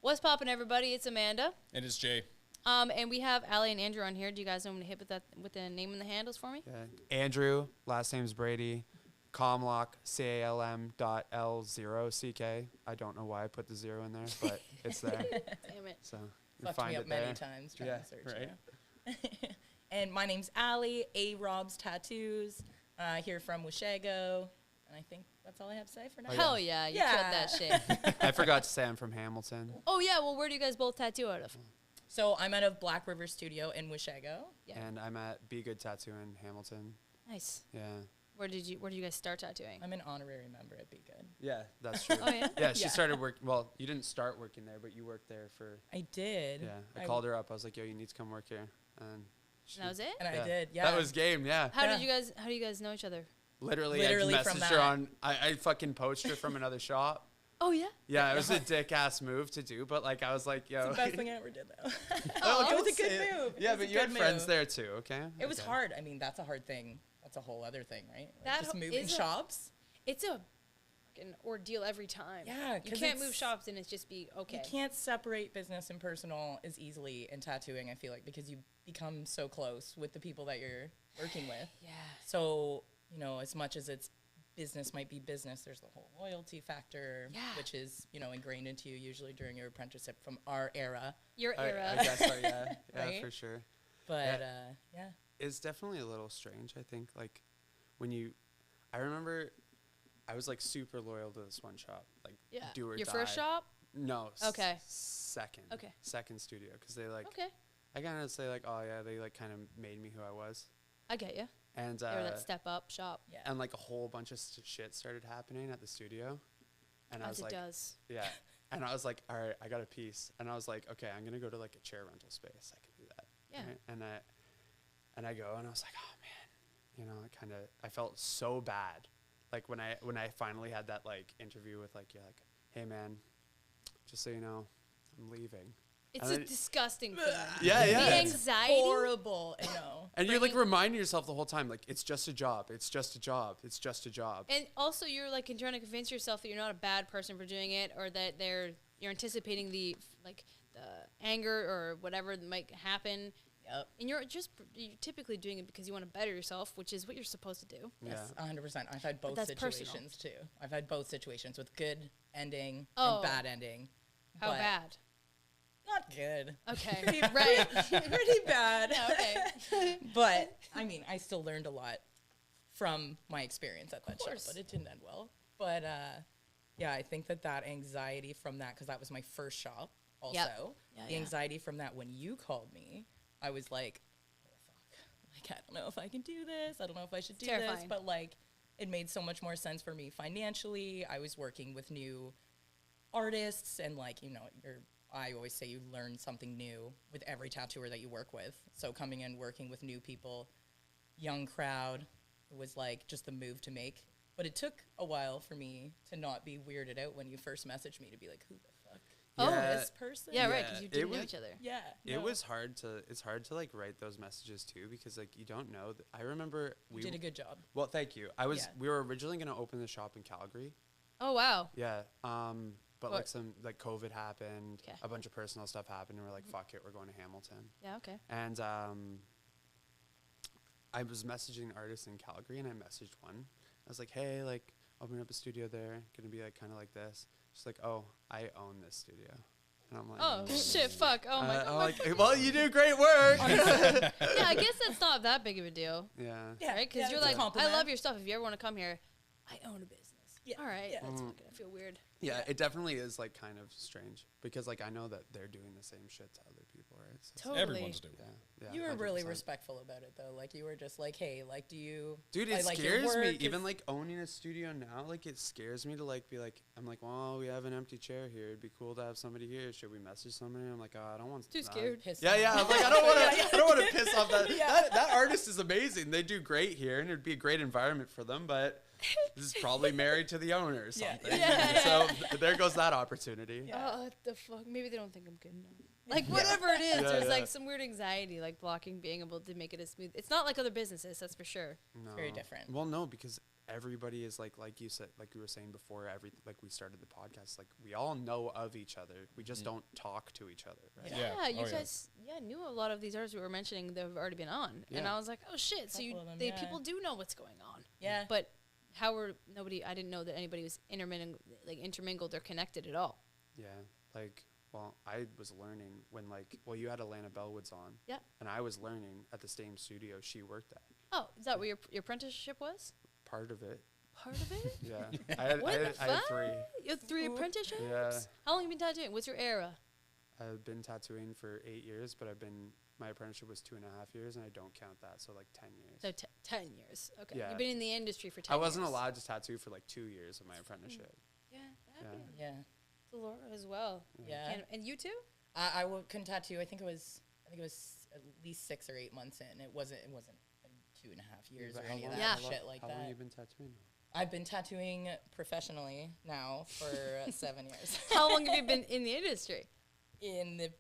What's poppin', everybody? It's Amanda. And it's Jay. And we have Allie and Andrew on here. Do you guys want to hit with the name and the handles for me? Yeah. Andrew, last name's Brady. Calm.L0ck, Calm.L0ck. I don't know why I put the 0 in there, but it's there. Damn it. So you Fucked find me it up there. many times trying to search right. it. And my name's Allie, Arobz.Tattoos, here from Washego. And I think that's all I have to say for now. Oh, Hell yeah, you killed that shit. I forgot to say I'm from Hamilton. Oh yeah, well, where do you guys both tattoo out of? So I'm out of Black River Studio in Washego. Yeah. And I'm at Be Good Tattoo in Hamilton. Nice. Yeah. Where did you guys start tattooing? I'm an honorary member at Be Good. Yeah, that's true. Oh yeah. Yeah, she Yeah. started work. Well, you didn't start working there, but you worked there for. I did. Yeah, I called her up. I was like, "Yo, you need to come work here," and she, And that was it? And yeah. I did, yeah. That was game. Yeah. How Yeah. do you guys know each other? Literally Literally I from messaged her that. on. I fucking poached her from another shop. Oh yeah. Yeah, it was a dick ass move to do, but like I was like, yo. It's the best thing I ever did, though. Oh, It was a don't good say it. move. Yeah, It was but a you had good friends move. there too, okay? It was Okay. hard. I mean, that's a hard thing. That's a whole other thing, right? Like That just ho- moving is a- shops. It's a fucking ordeal every time. Yeah, You 'cause can't it's- move shops and it's just be okay. You can't separate business and personal as easily in tattooing, I feel like, because you become so close with the people that you're working with. Yeah. So, you know, as much as it's business might be business, there's the whole loyalty factor, Yeah. which is, you know, ingrained into you usually during your apprenticeship from our era. Your era. I guess so, yeah. Yeah, Right? for sure. But, yeah. It's definitely a little strange, I think. Like, when you. I remember I was like super loyal to this one shop. Like, Yeah. do or Your die. first shop? No. Okay. Second. Okay. Second studio. Because they like. Okay. I kind of say like, oh yeah, they like kind of made me who I was. I get you. And Or that step up shop. Yeah. and like a whole bunch of shit started happening at the studio, and I As was it like, does. yeah, and I was like, all right, I got a piece, and I was like, okay, I'm gonna go to like a chair rental space. I can do that. Yeah. Right? And I go, and I was like, oh man, you know, I felt so bad, like when I finally had that like interview with like, you're like, hey man, just so you know, I'm leaving. It's And a then- disgusting feeling. Yeah, The yeah. anxiety. Horrible, I know. And you're like reminding yourself the whole time, like, it's just a job, it's just a job, it's just a job. And also, you're like trying to convince yourself that you're not a bad person for doing it, or that you're anticipating the anger or whatever that might happen. Yep. And you're typically doing it because you want to better yourself, which is what you're supposed to do. Yes, 100%. I've had both that's personal. situations too. I've had both situations with good ending Oh. and bad ending. How but bad? Not good. Okay. Pretty, Right. pretty bad. Yeah, okay. But I mean, I still learned a lot from my experience at that shop, course. but it didn't end well. But yeah, I think that anxiety from that, because that was my first shop also, Yeah, the yeah. anxiety from that when you called me, I was like, oh, fuck. Like, I don't know if I can do this. I don't know if I should do this. Terrifying. But like, it made so much more sense for me financially. I was working with new artists, and like, you know, I always say you learn something new with every tattooer that you work with. So coming in, working with new people, young crowd, was like just the move to make. But it took a while for me to not be weirded out when you first messaged me, to be like, who the fuck? Oh, Yeah. This person? Yeah, right, Yeah, because you it didn't know was- each other. Yeah. It no. was it's hard to like write those messages too, because like you don't know. I remember You did a good job. well, thank you. Yeah. We were originally going to open the shop in Calgary. Oh, wow. Yeah. But What? like some like COVID happened, 'Kay. a bunch of personal stuff happened, and we're like, fuck it, we're going to Hamilton. Yeah, okay. And I was messaging artists in Calgary, and I messaged one. I was like, hey, like opening up a studio there, gonna be like kind of like this. She's like, oh, I own this studio. And I'm like, Oh, shit, fuck. Oh, my I'm God. like, well, you do great work. Yeah, I guess that's not that big of a deal, Yeah. Yeah, right? Because yeah, you're it's a like, I compliment. love your stuff. If you ever want to come here, I own a business. Yeah, All right. yeah. That's fucking, I feel weird. Yeah, it definitely is like kind of strange, because like I know that they're doing the same shit to other people, right? So, Totally. Everyone's doing yeah, it. yeah. You were really 100%. respectful about it, though. Like, you were just like, hey, like, do you... Dude, I it like your scares me. work, Even is- like owning a studio now, like it scares me to like be like, I'm like, well, we have an empty chair here. It'd be cool to have somebody here. Should we message somebody? I'm like, oh, I don't want Too that." scared. Piss Yeah, them yeah. off. I'm like, I don't want to. Yeah, yeah. I don't want to piss off that. Yeah. That artist is amazing. They do great here, and it'd be a great environment for them. But this is probably married to the owner or Yeah. something. Yeah. So there goes that opportunity. Yeah. Oh, what the fuck? Maybe they don't think I'm good enough. Like, whatever it is, Yeah, there's yeah. like some weird anxiety, like blocking being able to make it as smooth. It's not like other businesses, that's for sure. No. Very different. Well, no, because everybody is like you said, like you were saying before, like we started the podcast, like we all know of each other. We just don't talk to each other, right? Yeah, you Oh, guys, knew a lot of these artists we were mentioning that have already been on, and Yeah. I was like, oh shit, so Couple of them, people do know what's going on. Yeah. But I didn't know that anybody was intermingled or connected at all. Yeah, like, well, I was learning when, you had Alana Bellwoods on. Yeah. And I was learning at the same studio she worked at. Oh, is that what your apprenticeship was? Part of it. Part of it? Yeah. I had three. You had 3 apprenticeships? Yeah. How long have you been tattooing? What's your era? I've been tattooing for 8 years, but my apprenticeship was 2.5 years, and I don't count that, so 10 years. So 10 years. Okay. Yeah. You've been in the industry for 10 I years. wasn't allowed to tattoo for 2 years of my apprenticeship. Yeah. Yeah. Yeah. To Laura as well. Yeah. And you too? I couldn't tattoo. I think it was at least 6 or 8 months in. It wasn't 2.5 years or any of that Yeah. shit like How long that. you been tattooing? I've been tattooing professionally now for 7 years. How long have you been in the industry? In the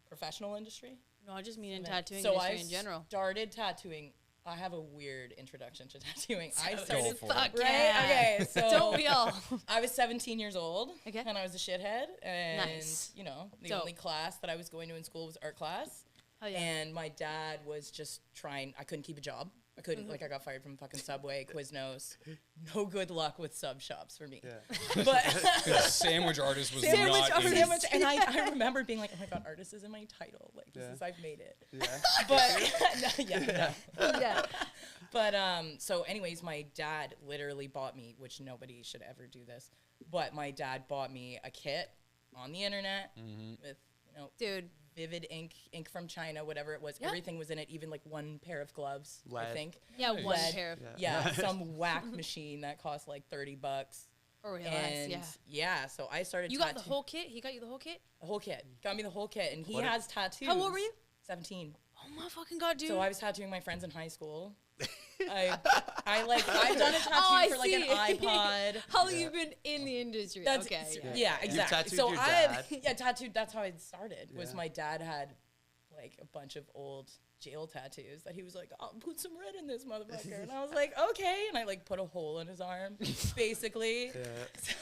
professional industry. No, I just mean in tattooing So industry I in general. started tattooing. I have a weird introduction to tattooing. I Go started for Fuck it. right. yeah. Okay, so Don't we all? I was 17 years old, Okay. and I was a shithead. And Nice. the Dope. only class that I was going to in school was art class. Oh yeah. And my dad was just trying. I couldn't keep a job. I couldn't. I got fired from fucking Subway, Quiznos. No good luck with sub shops for me. Yeah. But Sandwich artist was Sandwich not artist. in sandwich, and I remember being like, oh my god, artist is in my title. Like this Yeah. is I've made it. Yeah. But yeah. yeah. But so anyways, my dad literally bought me, which nobody should ever do this, but my dad bought me a kit on the internet with Dude. vivid ink from China, whatever it was. Yeah. Everything was in it, even one pair of gloves, I Lead. think. Yeah, Nice. one Lead. pair of Yeah, some whack machine that cost $30. or less, And yeah. so I started You got the tattoo- whole kit? He got you the whole kit? the whole kit. Got me the whole kit, and he What a- has tattoos. How old were you? 17. Oh my fucking god, dude. So I was tattooing my friends in high school. I've done a tattoo I for an see. iPod. How long you been in the industry? That's okay. yeah, You've exactly. tattooed So your I dad? tattooed. That's how it started. Was Yeah. my dad had a bunch of old jail tattoos that he was like, I'll put some red in this motherfucker, and I was like, okay, and I put a hole in his arm, basically. Yeah.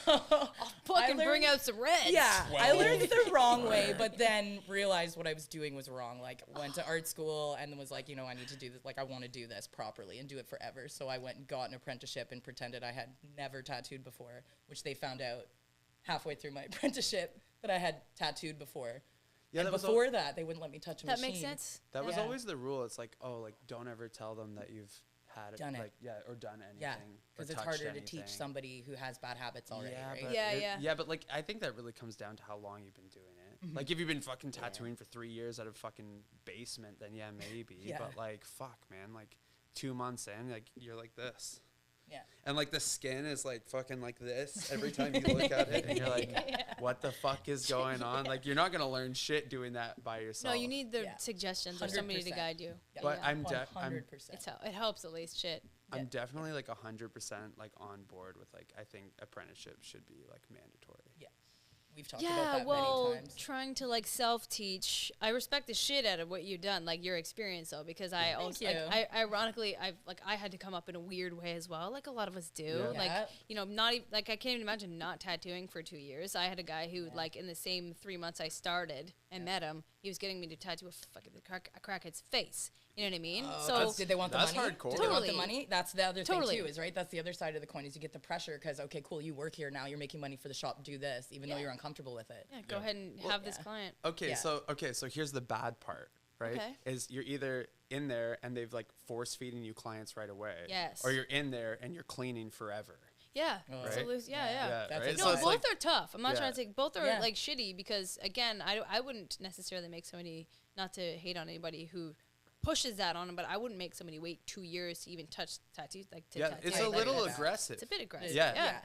So Fucking I bring learned- out some reds. Yeah, I 12. learned the wrong way, but then realized what I was doing was wrong. Went to art school and then was like, I need to do this. I want to do this properly and do it forever. So I went and got an apprenticeship and pretended I had never tattooed before, which they found out halfway through my apprenticeship that I had tattooed before. Yeah, And that was before that, they wouldn't let me touch a That machine. makes sense. That was Yeah. always the rule. It's don't ever tell them that you've had Done it. or done anything. Yeah, or because it's touched harder to anything. teach somebody who has bad habits already, right? But Yeah, yeah. but I think that really comes down to how long you've been doing it. If you've been fucking tattooing for 3 years at a fucking basement, then yeah, maybe. Yeah. But fuck, man, 2 months in, you're like this. Yeah. And the skin is fucking like this every time you look at it, and you're like, what the fuck is going on? You're not gonna learn shit doing that by yourself. No, you need the Yeah. suggestions or somebody to 100%. guide you. Yeah. But Yeah. I'm 100%. It helps at least. Shit. I'm Yeah. definitely 100% on board with I think apprenticeship should be mandatory. Yeah. We've talked about Yeah, that well, many times. trying to self-teach. I respect the shit out of what you've done, your experience though, because I also, you. ironically, I had to come up in a weird way as well, like a lot of us do. Yeah. Yeah. Not even, I can't even imagine not tattooing for 2 years. I had a guy who, in the same 3 months I started and met him, he was getting me to tattoo a crackhead's face. You know what I mean? So did they want the that's money? hardcore. Did they want the Totally. money? That's the other Totally. thing too, is right? That's the other side of the coin is you get the pressure because okay, cool, you work here now, you're making money for the shop, do this, even though Yeah. you're uncomfortable with it. yeah, go ahead and have this yeah. client. Okay, Yeah. so here's the bad part, right? Okay. Is you're either in there and they've force feeding you clients right away. Yes. Or you're in there and you're cleaning forever. Yeah, Oh. absolutely. Yeah, Yeah. yeah. Yeah, That's right? a- No, So it's both are tough. I'm not Yeah. trying to say both are Yeah. shitty because again, I wouldn't necessarily make somebody, not to hate on anybody who pushes that on them, but I wouldn't make somebody wait 2 years to even touch tattoos. To yeah, tattoo. it's Right, a like little that. aggressive. It's a bit aggressive. Yeah. Yeah.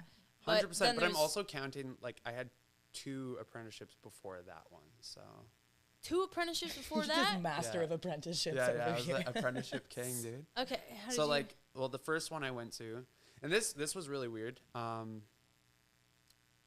100%. then But I'm there's also counting I had 2 apprenticeships before that one, so 2 apprenticeships before Just that. master Yeah. of apprenticeships yeah, over I was here. the apprenticeship king, dude. Okay. How did So you, the first one I went to, And this was really weird.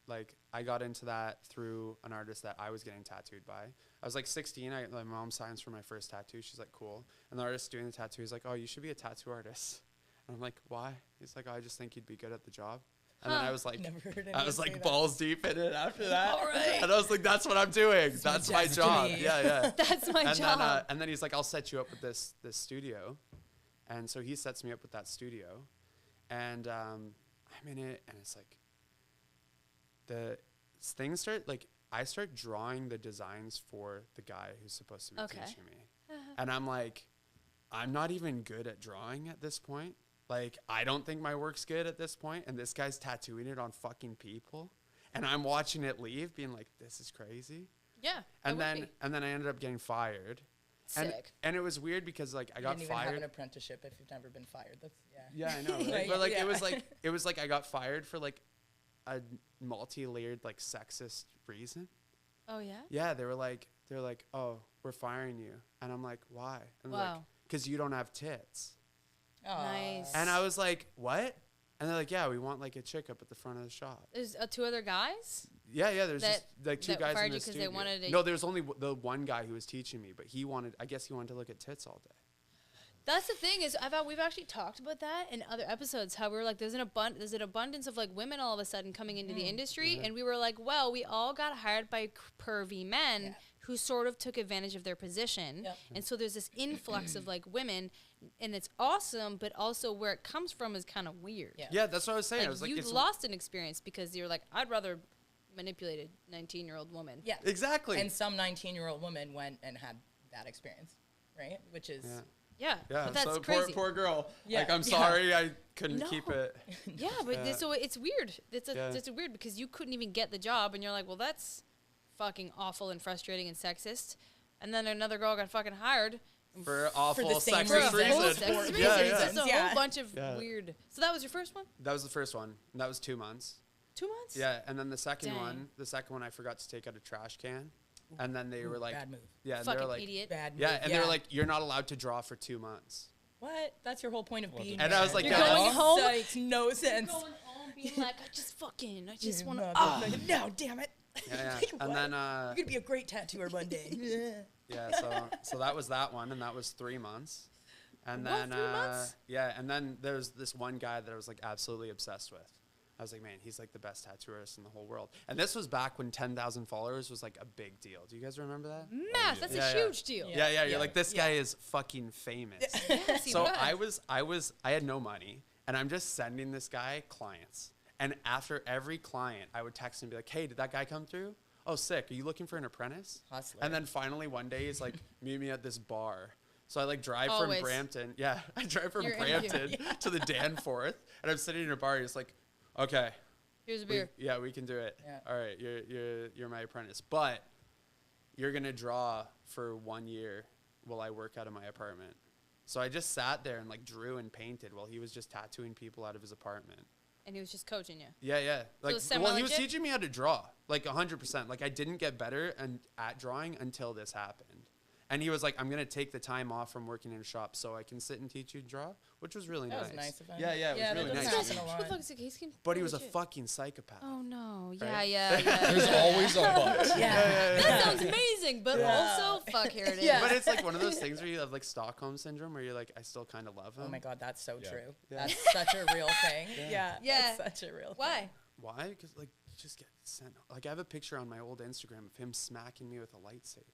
Like I got into that through an artist that I was getting tattooed by. I was like 16. My mom signs for my first tattoo. She's like, cool. And the artist doing the tattoo is like, oh, you should be a tattoo artist. And I'm like, why? He's like, oh, I just think you'd be good at the job. And then I was like, Never heard I was anyone say like that. balls deep in it after that. All right. And I was like, that's what I'm doing. That's my job. destiny. Yeah. That's my job. And then he's like, I'll set you up with this studio. And so he sets me up with that studio. And I'm in it, and it's like, things start, like, I start drawing the designs for the guy who's supposed to be teaching me. And I'm like, I'm not even good at drawing at this point. Like, I don't think my work's good at this point, and this guy's tattooing it on fucking people. And I'm watching it leave, being like, this is crazy. Yeah. And then I ended up getting fired. Sick. And it was weird because like I You got didn't even have fired. an apprenticeship if you've never been fired. That's Yeah, I know. Right? Right, But like yeah. it was like I got fired for like a multi-layered like sexist reason. Oh yeah. Yeah, they're like, oh, we're firing you, and I'm like, why? And they're like, Wow. because you don't have tits. Nice. And I was like, what? And they're like, yeah, we want like a chick up at the front of the shop. There's two other guys. Yeah, there's That- just like two that guys fired in the you 'cause they studio. wanted to- No, there's only the one guy who was teaching me, but I guess he wanted to look at tits all day. That's the thing is, we've actually talked about that in other episodes. How we were like, there's an abundance of like women all of a sudden coming into the industry, and we were like, well, we all got hired by pervy men who sort of took advantage of their position, Yep. and so there's this influx of like women, and it's awesome, but also where it comes from is kind of weird. Yeah. Yeah, that's what I was saying. I Like, was like, you it's lost an experience because you're like, I'd rather manipulate a 19-year-old woman. Yeah. exactly. And some 19-year-old woman went and had that experience, right? Which is Yeah, Yeah, but that's so crazy. poor girl. Yeah, Like, I'm yeah. sorry I couldn't No. keep it. Yeah, but so it's weird. It's Yeah. just weird because you couldn't even get the job, and you're like, well, that's fucking awful and frustrating and sexist. And then another girl got fucking hired For awful the same for a sexist whole reason. sexist reason. Yeah, It's yeah. just a Yeah. whole bunch of Yeah. weird. So that was your first one? That was the first one. And that was 2 months. 2 months? Yeah, and then the second Dang. one I forgot to take out a trash can. And then they were like, bad move. yeah, and they Fucking were like, idiot. Bad move. yeah, and they were like, you're not allowed to draw for 2 months. what? That's your whole point of being And I was like, You're yeah, going that's- home? That makes no sense. Going home being like, I just want to. No, damn it. Yeah, Like, and what? then You're gonna be a great tattooer one day. so that was that one, and that was 3 months. And What, then 3 months? yeah, and then there's this one guy that I was like absolutely obsessed with. I was like, man, he's like the best tattooist in the whole world. And this was back when 10,000 followers was like a big deal. Do you guys remember that? Mass, that's Yeah, a yeah. huge deal. Yeah, you're Yeah, like, this yeah. guy is fucking famous. Yes, he So was. I had no money, and I'm just sending this guy clients. And after every client, I would text him and be like, hey, did that guy come through? Oh, sick. Are you looking for an apprentice? Hustler. And then finally one day he's like, meet me at this bar. So I like drive Always. from Brampton. Yeah, I drive from You're in Brampton to the Danforth, and I'm sitting in a bar. He's like, okay, Here's a beer. we can do it. Yeah. All right, you're my apprentice, but you're gonna draw for 1 year while I work out of my apartment. So I just sat there and like drew and painted while he was just tattooing people out of his apartment. And he was just coaching you. Yeah. Like, it's well, he was semi-legit? teaching me how to draw, like 100%. Like, I didn't get better at drawing until this happened. And he was like, I'm going to take the time off from working in a shop so I can sit and teach you to draw, which was really That nice. was nice of him. Yeah, it was Yeah, that really doesn't nice. happen a lot. What the fuck is it? He's But he was a legit. fucking psychopath. Oh no! Yeah, Right? yeah. There's always a but. That sounds amazing, but Yeah. also fuck, here it is. Yeah. But it's like one of those things where you have like Stockholm syndrome where you're like, I still kind of love him. Oh my god, that's so Yeah. true. Yeah. That's such a real thing. Yeah. Yeah. That's such a real thing. Why? Why? Because like, you just get sent. Like, I have a picture on my old Instagram of him smacking me with a lightsaber.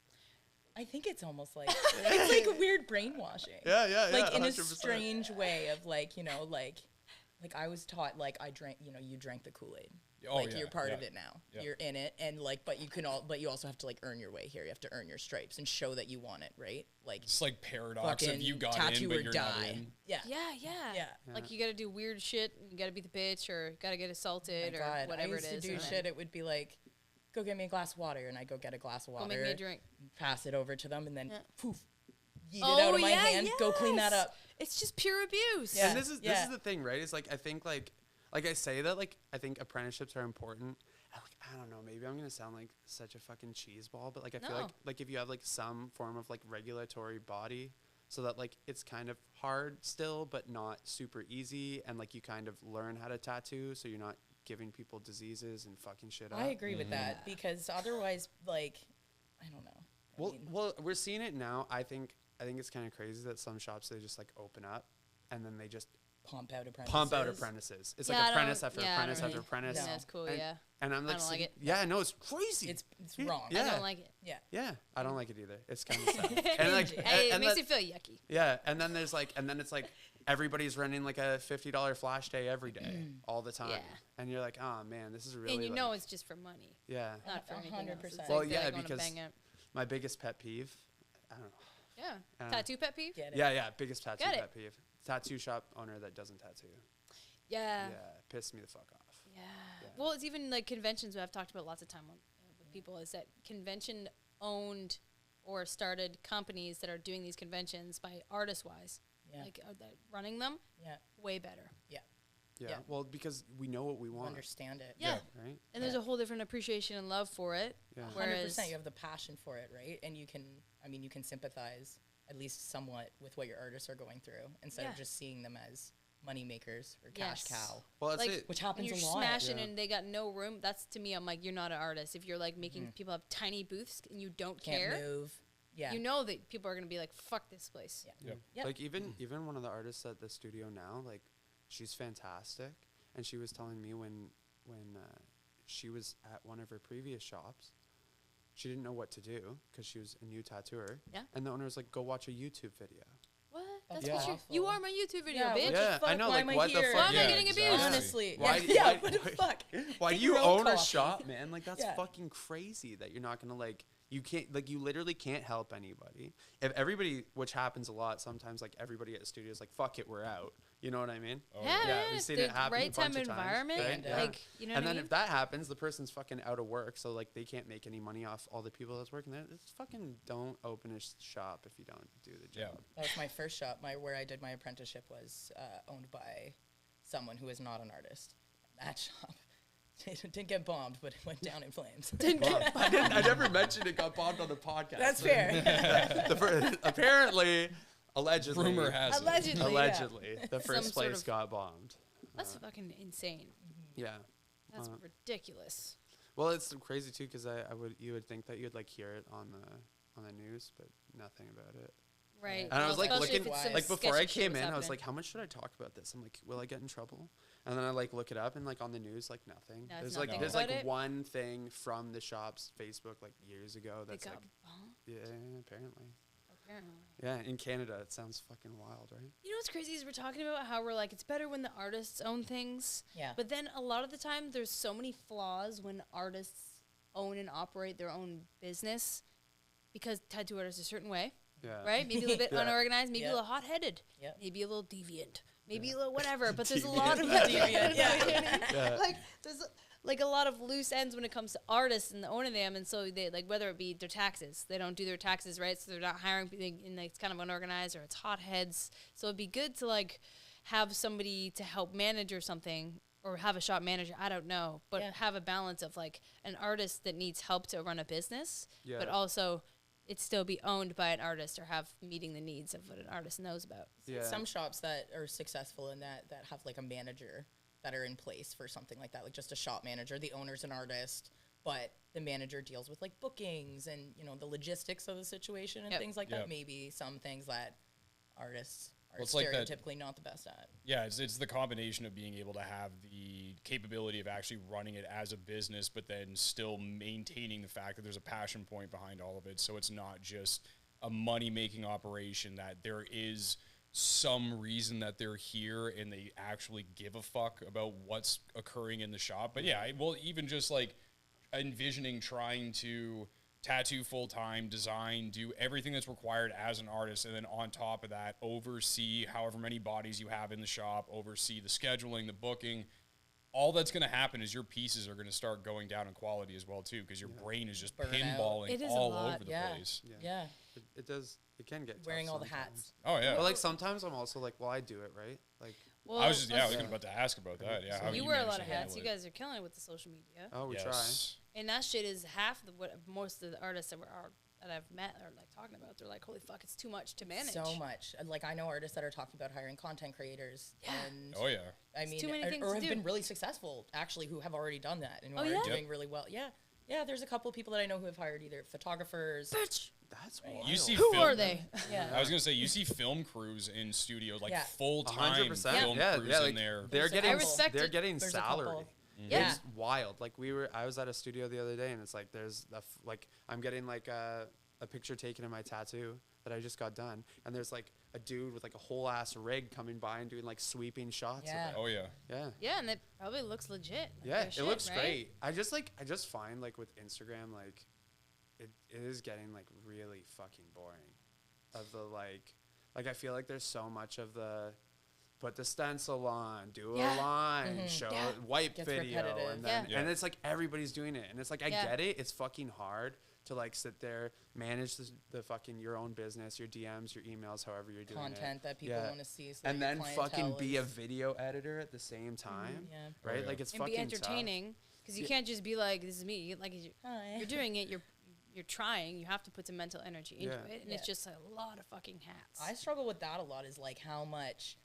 I think it's almost like it's like weird brainwashing. Yeah, Like in a 100%. strange way of like, you know, like I was taught like I drank, you know, you drank the Kool-Aid. Oh, Like yeah, you're part of yeah. it now. Yeah. You're in it, and like, but you also have to like earn your way here. You have to earn your stripes and show that you want it, right? Like It's like paradox fucking of you got tattoo in, but or you're die. not in. Yeah. Yeah. Yeah. Like you gotta do weird shit. You gotta be the bitch, or gotta get assaulted, My or God, whatever I used it is. to do and then shit. It would be like, go get me a glass of water, and I go get a glass of water. Go make me a drink. Pass it over to them, and then Yeah. poof, yeet Oh, it out of my yeah, hand. Go clean that yes. up. It's just pure abuse. Yeah. And this is the thing, right? Is like, I think like I say that like I think apprenticeships are important. And, like, I don't know, maybe I'm gonna sound like such a fucking cheeseball, but like I feel No. like if you have like some form of like regulatory body, so that like it's kind of hard still, but not super easy, and like you kind of learn how to tattoo, so you're not giving people diseases and fucking shit up. I agree with that, because otherwise, like, I don't know. Well, we're seeing it now. I think it's kind of crazy that some shops, they just like open up and then they just pump out apprentices. It's Yeah, like I apprentice don't- after yeah, I apprentice don't after really- apprentice. Yeah, that's cool. And, Yeah, and I'm like, don't like it. yeah, no, it's crazy. It's wrong. Yeah. I don't like it. Yeah. Yeah, I don't like it either. It's kind of sad. And like, Hey, it and makes that- me feel yucky. yeah, and then there's like, and then it's like everybody's running like a $50 flash day every day, all the time. Yeah. And you're like, oh man, this is really. And you like, know it's just for money, yeah. not for anything else. It's 100%. Well, like yeah, they're going to because bang it. my biggest pet peeve. I don't know. Yeah, tattoo pet peeve. Get it. Yeah, biggest tattoo Got it. pet peeve. Tattoo shop owner that doesn't tattoo. Yeah. Yeah, pissed me the fuck off. Yeah. Well, it's even like conventions. I've talked about lots of time with people. Is that convention owned or started companies that are doing these conventions by artist wise, Yeah. like are that running them Yeah. way better. Yeah. Yeah. Well, because we know what we want, Understand it. Yeah. right? And there's a whole different appreciation and love for it. Yeah. 100%. You have the passion for it, right? And you can sympathize at least somewhat with what your artists are going through, instead Yeah. of just seeing them as money makers or cash Yes. cow. Well, that's Like, it. Which When happens you're a lot. smashing Yeah. and they got no room, that's to me, I'm like, you're not an artist. If you're like making people have tiny booths and you don't Can't care, move. Yeah. you know that people are going to be like, fuck this place. Yeah. Yep. Yep. Like even one of the artists at the studio now, like she's fantastic, and she was telling me when she was at one of her previous shops, she didn't know what to do because she was a new tattooer. Yeah. And the owner was like, "Go watch a YouTube video." What? That's That's what awful. you are my YouTube video, Yeah, bitch. what Yeah, the fuck? I know, Why like, am I what the here? fuck- Why am I Yeah, getting exactly. abused? Honestly. Why- yeah. why- What the fuck? Why do Get you your own own a coffee. shop, man? Like that's Yeah. fucking crazy that you're not gonna like. You can't like you literally can't help anybody. If everybody, which happens a lot sometimes, like everybody at the studio is like, "Fuck it, we're out." You know what I mean? Oh, Yeah, Yeah, man, we've it's seen the it happen a right time bunch of times, environment. right? Yeah. Like, you know And what I then mean? if that happens, the person's fucking out of work, so like they can't make any money off all the people that's working there. It's fucking don't open a shop if you don't do the Yeah. job. That was my first shop. Where I did my apprenticeship was owned by someone who is not an artist. That shop didn't get bombed, but it went down in flames. I never mentioned it got bombed on the podcast. That's fair. Apparently, allegedly. Rumor has it. Allegedly. yeah. Allegedly, the Some first sort place of- got bombed. That's fucking insane. Yeah. That's ridiculous. Well, it's crazy too because you would think that you'd like hear it on the news, but nothing about it. Right. And I was like especially looking if it's some like before I sketchy shit came was in, I was happening. like, how much should I talk about this? I'm like, will I get in trouble? And then I like look it up and like on the news, like nothing. No, it's There's like nothing there's about like it. one thing from the shop's Facebook like years ago They that's got like bombed, yeah, apparently. apparently. Yeah, in Canada it sounds fucking wild, right? You know what's crazy is we're talking about how we're like, it's better when the artists own things. Yeah. But then a lot of the time, there's so many flaws when artists own and operate their own business because tattoo artists a certain way, Yeah. right? Maybe a little bit Yeah. unorganized, maybe Yep. a little hot-headed, Yep. maybe a little deviant, maybe a little whatever. But there's a lot of Deviant, Yeah. like there's like a lot of loose ends when it comes to artists and owning them, and so they like whether it be their taxes, they don't do their taxes right, so they're not hiring people, and like, it's kind of unorganized or it's hotheads. So it'd be good to like have somebody to help manage or something, or have a shop manager. I don't know, but Yeah. have a balance of like an artist that needs help to run a business, Yeah. but also it still be owned by an artist or have meeting the needs of what an artist knows about. Yeah. Some shops that are successful in that have like a manager that are in place for something like that, like just a shop manager. The owner's an artist, but the manager deals with like bookings and the logistics of the situation and Yep. things like Yep. that. Maybe some things that artists are Well, it's like that- stereotypically not the best at. Yeah, it's the combination of being able to have the capability of actually running it as a business, but then still maintaining the fact that there's a passion point behind all of it. So it's not just a money-making operation, that there is some reason that they're here and they actually give a fuck about what's occurring in the shop. But yeah, well, even just like envisioning trying to tattoo full-time, design, do everything that's required as an artist, and then on top of that, oversee however many bodies you have in the shop, oversee the scheduling, the booking. All that's going to happen is your pieces are going to start going down in quality as well, too, because your brain is just Burn out. pinballing It is a all lot. over the Yeah. place. Yeah. It does. It can get tough Wearing all the sometimes. hats. Oh, yeah. But like sometimes I'm also like, well, I do it right. Like, Well, I was just, I was let's- about to ask about that. Yeah, So how you do wear a manage lot to of hats. handle You it? guys are killing it with the social media. oh, we Yes. And that shit is half the what most of the artists that are that I've met are like talking about. They're like, holy fuck, it's too much to manage. So much. Like I know artists that are talking about hiring content creators. Yeah. And Oh yeah. I mean, too many things or to have do. been really successful actually, who have already done that and who Oh, are yeah? doing really well. Yeah. Yeah, there's a couple of people that I know who have hired either photographers. Bitch, That's Right. wild. You see who film- are they? Yeah. I was gonna say you see film crews in studios, like Yeah. full-time 100%. film Yeah, crews yeah, in like, there. They're There's a getting, couple. respect they're it. getting There's a salary. couple. Yeah. It's wild. Like I was at a studio the other day, and it's like there's like I'm getting like a picture taken of my tattoo that I just got done, and there's like a dude with like a whole ass rig coming by and doing like sweeping shots Yeah. of it. Oh yeah. Yeah. Yeah, and it probably looks legit. Like Yeah, their it shit, looks right? great. I just find like with Instagram, like it is getting like really fucking boring. Of the like I feel like there's so much of the put the stencil on, do Yeah. a line, Mhm. show Yeah. wipe Gets video, repetitive. and then Yeah. and it's like everybody's doing it, and it's like I Yeah. get it. It's fucking hard to like sit there, manage the fucking your own business, your DMs, your emails, however you're doing Content it. that people Yeah. want to see. So And that your then fucking clientele be a is- video editor at the same time, Yeah. right? yeah. Like it's And fucking be entertaining because you Yeah. can't just be like, this is me. Like Hi. you're doing it. You're trying. You have to put some mental energy into Yeah. it, and it's Yeah. just a lot of fucking hats. I struggle with that a lot. Is like how much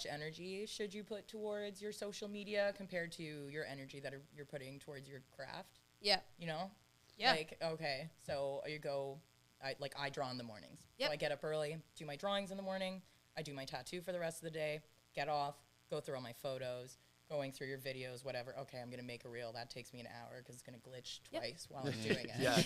energy should you put towards your social media compared to your energy that you're putting towards your craft? yeah, You know? yeah, Like, okay, so you go, I draw in the mornings. Yep. So I get up early, do my drawings in the morning. I do my tattoo for the rest of the day, get off, go through all my photos, going through your videos, whatever. Okay, I'm going to make a reel. That takes me an hour because it's going to glitch Yep. twice while I'm doing it. Yeah.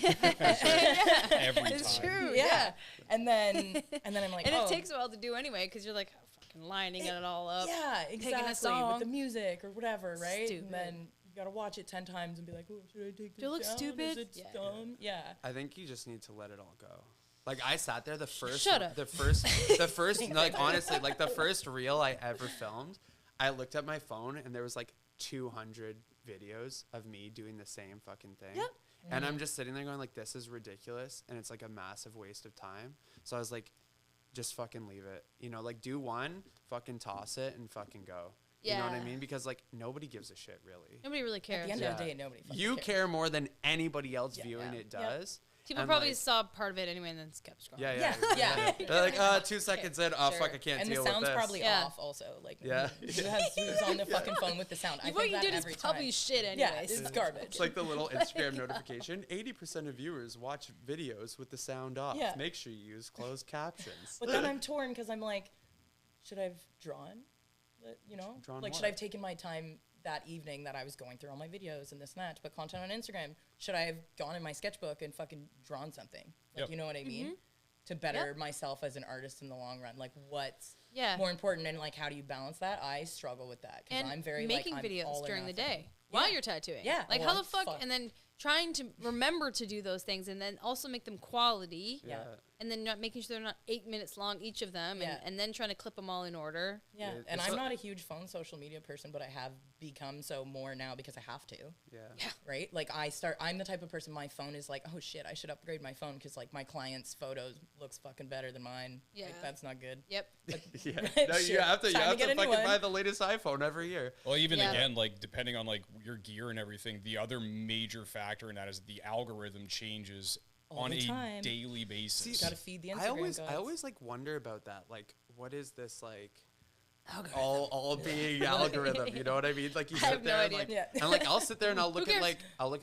Every it's time. true. Yeah. And then I'm like, and oh. it takes a while to do anyway because you're like fucking lining it all up. Yeah, picking a exactly. song. With the music or whatever, right? Stupid. And then you gotta watch it 10 times and be like, oh, should I take this Do it look down? stupid? Is it Yeah. dumb? Yeah. I think you just need to let it all go. Like I sat there the first Shut up. the first like honestly like the first reel I ever filmed, I looked at my phone and there was like 200 videos of me doing the same fucking thing. Yep. And I'm just sitting there going like this is ridiculous and it's like a massive waste of time. So I was like just fucking leave it. You know, like do one, fucking toss it and fucking go. You know what I Yeah. mean? Because like nobody gives a shit really. Nobody really At cares. the end of the Yeah. day, nobody fucking You cares. care more than anybody else Yeah. viewing Yeah. it does. People And, probably like- saw part of it anyway and then just kept scrolling. Yeah, Yeah, yeah. yeah. They're like, 2 seconds in, oh, Sure. fuck, I can't and deal the with sound's this. probably Yeah. off also. Like, Yeah. who's on the fucking phone with the sound? I What think you that did is every probably time. shit Yeah, anyways. it's garbage. It's like the little Instagram notification. 80% of viewers watch videos with the sound off. Yeah. Make sure you use closed captions. But then I'm torn because I'm like, should I have drawn? You know? Drawn like, what? should I have taken my time that evening that I was going through all my videos and this and that to put content on Instagram? Should I have gone in my sketchbook and fucking drawn something? Like, Yep. you know what I mean? To better myself as an artist in the long run. Like, what's Yeah. more important and, like, how do you balance that? I struggle with that because And I'm very, making like, I'm videos all or during the nothing. day while Yeah. you're tattooing. Yeah. Like Oh, how the I'm fuck, fucked. and then trying to remember to do those things and then also make them quality. Yeah. And then not making sure they're not 8 minutes long, each of them, Yeah. and then trying to clip them all in order. Yeah, Yeah, and it's I'm so- not a huge phone social media person, but I have become so more now because I have to, Yeah. right? Like I'm the type of person, my phone is like, oh shit, I should upgrade my phone because like my client's photos looks fucking better than mine. Yeah. Like, that's not good. Yep. Yeah. Right, No, you shit. have to, Time to get a new fucking one. buy the latest iPhone every year. Well, even Yeah. again, like depending on like your gear and everything, the other major factor in that is the algorithm changes All on the a time. daily basis. Gotta feed the Instagram I always gods. like wonder about that. Like, what is this like? Algorithm. All being algorithm, you know what I mean? Like you I sit have no there and idea. like, Yeah. and like I'll sit there and I'll look at cares?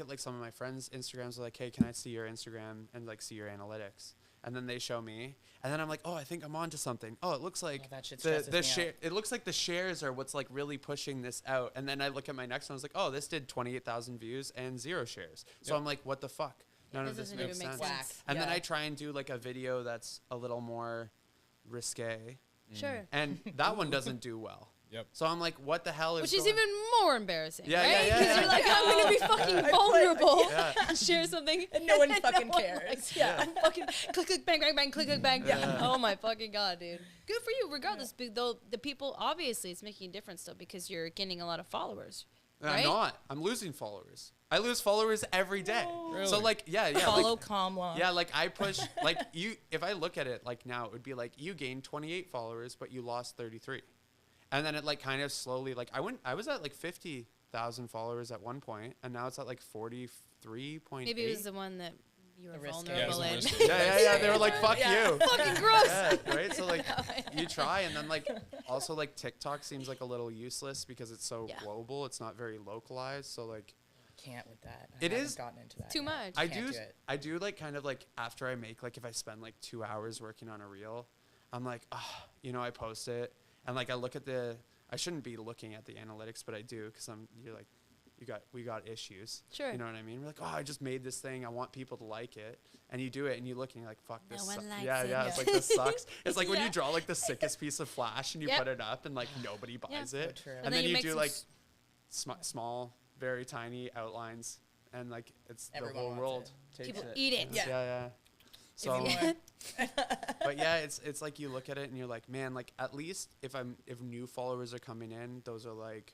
like some of my friends' Instagrams. Like, hey, can I see your Instagram and like see your analytics? And then they show me, and then I'm like, oh, I think I'm onto something. Oh, it looks like that shit the stresses me share. out. It looks like the shares are what's like really pushing this out. And then I look at my next one. I was like, oh, this did 28,000 views and 0 shares. So Yep. I'm like, what the fuck? None That of this doesn't even makes make sense. sense. Whack. And then Yeah. I try and do like a video that's a little more risque, Sure. and that one doesn't do well. Yep. So I'm like, what the hell is Which is going- even more embarrassing, Yeah, right? yeah, Because yeah, you're yeah. like, I'm gonna be fucking vulnerable. Yeah. and share something, And no one then fucking one cares. likes it. Yeah. I'm fucking click, click, bang, bang, bang, click, click, bang. Oh my fucking god, dude. Good for you, regardless. Though the people, obviously, it's making a difference though because you're gaining a lot of followers. And right? I'm not. I'm losing followers. I lose followers every day. Really? So like, yeah. Follow Like, Calm.L0ck. yeah, like I push like you. If I look at it like now, it would be like you gained 28 followers, but you lost 33, and then it like kind of slowly like I was at like 50,000 followers at one point, and now it's at like 43.8. Maybe it was the one that you were The risk vulnerable Yeah, in. it's the risk. Yeah. They were like, fuck Yeah. you. Fucking gross. Yeah, right? So like you try, and then like also like TikTok seems like a little useless because it's so Yeah. global. It's not very localized. So like Can't with that. It haven't is- gotten into that Too yet. much. I Can't do do it. I do like kind of like after I make like if I spend like 2 hours working on a reel, I'm like, I post it and like I look at I shouldn't be looking at the analytics, but I do because we got issues. Sure. You know what I mean? We're like, I just made this thing. I want people to like it. And you do it and you look and you're like, fuck No this. one likes yeah, it. yeah. It's Yeah. like, this sucks. It's like when Yeah. you draw like the sickest piece of flash and you Yep. put it up and like nobody buys So it. true. And then you you make do some like small, very tiny outlines and like it's Everyone the whole wants world it. takes People it. eat it. Yeah, Yeah. yeah. If you So, want- but yeah, it's like you look at it and you're like, man, like at least if new followers are coming in, those are like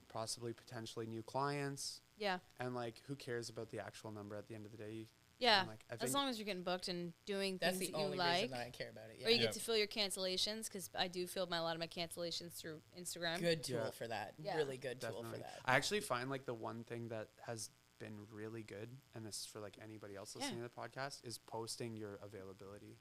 possibly potentially new clients, Yeah. and like who cares about the actual number at the end of the day? Yeah. And, like, I As think- long as you're getting booked and doing That's things the that you only like. reason that I care about it. Or you Yeah. get to fill your cancellations because I do fill a lot of my cancellations through Instagram. Good tool Yeah. for that. Yeah. Really good tool Definitely. for that. I actually find like the one thing that has been really good, and this is for like anybody else listening to the podcast, is posting your availability,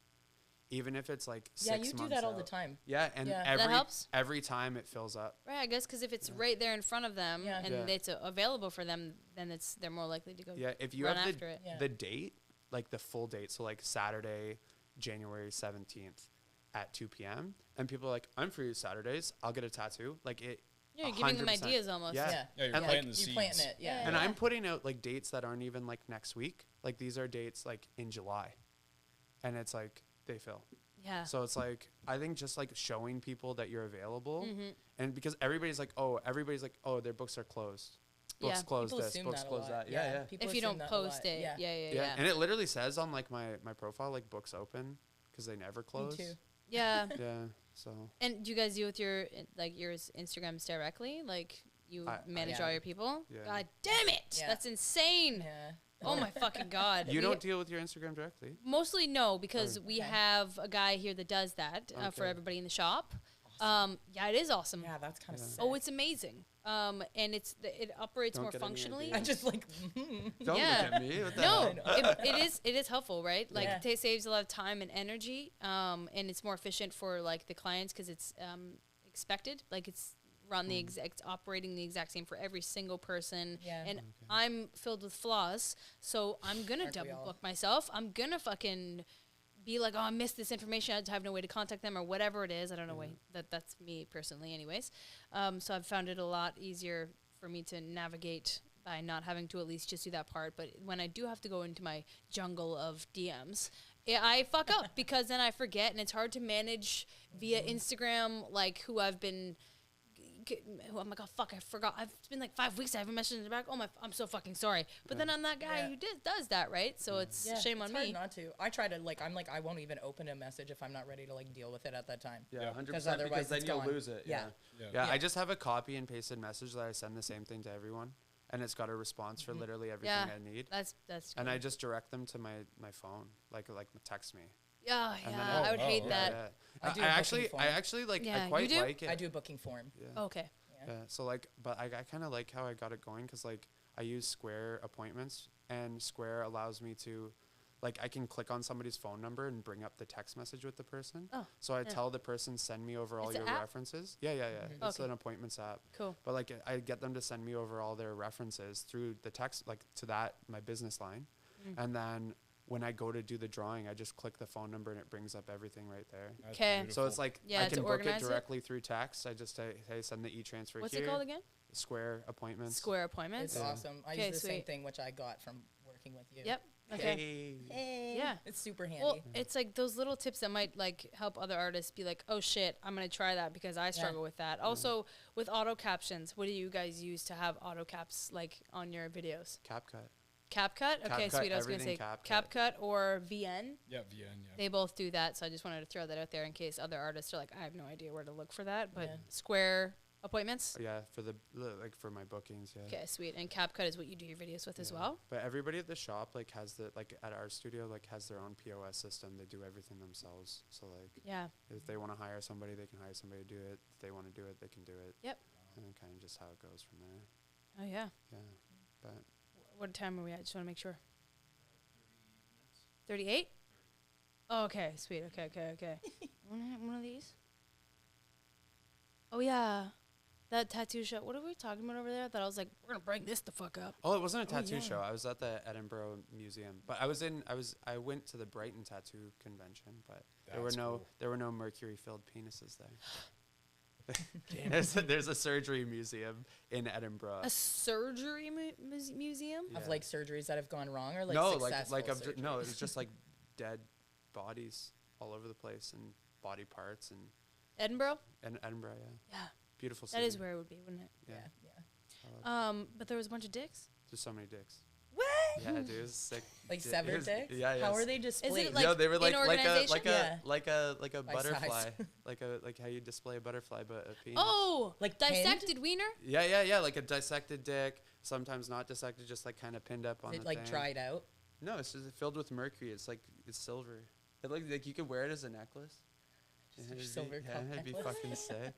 even if it's like 6 Yeah, months you do that all the out. time. Yeah, and Yeah. That helps? every time it fills up. Right, I guess because if it's right there in front of them Yeah. and Yeah. it's available for them, then they're more likely to go. Yeah, if you run have after it. Yeah. the date, like the full date, so like Saturday, January 17th at 2 p.m., and people are like, I'm free Saturdays, I'll get a tattoo. Like it. Yeah, you're giving them 100%. ideas almost. Yeah. Yeah. Yeah, you're And, planting like, the You seeds. planting it. Yeah. And Yeah. I'm putting out like dates that aren't even like next week. Like these are dates like in July, and it's like they fill. Yeah. So it's like I think just like showing people that you're available, Mm-hmm. and because everybody's like, their books are closed. Books Yeah. close People this, assume books that a close lot. that. Yeah. People If you assume don't that a post lot. it. Yeah. Yeah. And it literally says on like my profile like books open because they never close. too. Yeah. Yeah. So And do you guys deal with your Instagrams directly? Like you I- manage yeah. all your people? Yeah. God damn it! Yeah. That's insane. Yeah. Oh my fucking god. you We- don't deal with your Instagram directly. Mostly no, because we Okay. have a guy here that does that for Okay. everybody in the shop. Yeah, it is awesome. Yeah, that's kind of Yeah. sick. Oh, it's amazing. And it operates Don't more get any functionally. ideas. I just like Don't Yeah. look at me. What the No, hell? it is helpful, right? Like Yeah. it saves a lot of time and energy, and it's more efficient for like the clients because it's expected. Like it's run the exact, operating the exact same for every single person. Yeah. And I'm filled with flaws, so I'm gonna Aren't we double all? book myself. I'm gonna fucking be like, oh, I missed this information. I have no way to contact them or whatever it is. I don't know way that's me personally, anyways. So I've found it a lot easier for me to navigate by not having to at least just do that part. But when I do have to go into my jungle of DMs, I fuck up because then I forget, and it's hard to manage via Instagram, like who I've been. Who I'm like, oh fuck, I forgot. It's been like 5 weeks. I haven't messaged back. Oh my, I'm so fucking sorry. But then I'm that guy Yeah. who does that, right? So it's shame on it's hard me. not to. I try to I won't even open a message if I'm not ready to like deal with it at that time. Yeah, Yeah. 100%. Because Because otherwise then it's you'll gone. lose it. Yeah. Yeah. Yeah. I just have a copy and pasted message that I send the same thing to everyone, and it's got a response for literally everything Yeah. I need. That's And good. I just direct them to my phone, like text me. Yeah, and then yeah. I- I would hate oh, that. Yeah. I do I a actually, booking I form. actually like. Yeah, I you quite do? like it. I do a booking form. Yeah. Okay. Yeah. So like, but I kind of like how I got it going because like I use Square appointments, and Square allows me to, like, I can click on somebody's phone number and bring up the text message with the person. Oh, So I yeah. tell the person, send me over all It's an your app? references. Yeah. It's Okay. an appointments app. Cool. But like I get them to send me over all their references through the text, like to that my business line, and then when I go to do the drawing, I just click the phone number and it brings up everything right there. That's 'Kay. beautiful. So it's like Yeah, I to can book it organize it? directly through text. I just say, hey, send the e-transfer What's here. it called again? Square appointments. Square appointments. It's awesome. I Okay, use the same sweet. thing which I got from working with you. Yep. Okay. Hey. Hey. Yeah. It's super handy. Well, it's like those little tips that might like help other artists be like, oh shit, I'm gonna try that because I struggle with that. Also, with auto captions, what do you guys use to have auto caps like on your videos? CapCut. CapCut? Okay, CapCut, sweet. I was gonna say everything CapCut. CapCut or VN. yeah, VN. Yeah. They both do that, so I just wanted to throw that out there in case other artists are like, I have no idea where to look for that. But Yeah. Square appointments. Yeah, for like for my bookings. Yeah. Okay, sweet. And CapCut is what you do your videos with as well. But everybody at the shop like has at our studio like has their own POS system. They do everything themselves. So like Yeah. if they want to hire somebody, they can hire somebody to do it. If they want to do it, they can do it. Yep. And then kind of just how it goes from there. Oh yeah. Yeah. But What time are we at? Just want to make sure. 38? Oh, okay, sweet. Okay. One of these? Oh, yeah. That tattoo show. What are we talking about over there? I thought I was like, we're going to break this the fuck up. Oh, it wasn't a tattoo show. I was at the Edinburgh Museum, but I went to the Brighton Tattoo Convention, but there were no mercury-filled penises there. there's a surgery museum in Edinburgh. A surgery museum? Of like surgeries that have gone wrong or like no, successful like no, it's just like dead bodies all over the place and body parts and Edinburgh? Edinburgh, yeah. Yeah. Beautiful city. That is where it would be, wouldn't it? Yeah. But there was a bunch of dicks? There's so many dicks. What? Yeah, dude, it was sick. Like severed dicks? Yeah, yeah. How are they displayed? like no, they were in like organization? like a By butterfly, size. like how you display a butterfly, but a penis. Oh, Like dissected wiener? Yeah, like a dissected dick. Sometimes not dissected, just like kind of pinned up on Is the it like thing. dried out? No, it's just filled with mercury. It's silver. It like you could wear it as a necklace. Just It'd a be- silver yeah, cup it'd be necklace. fucking sick.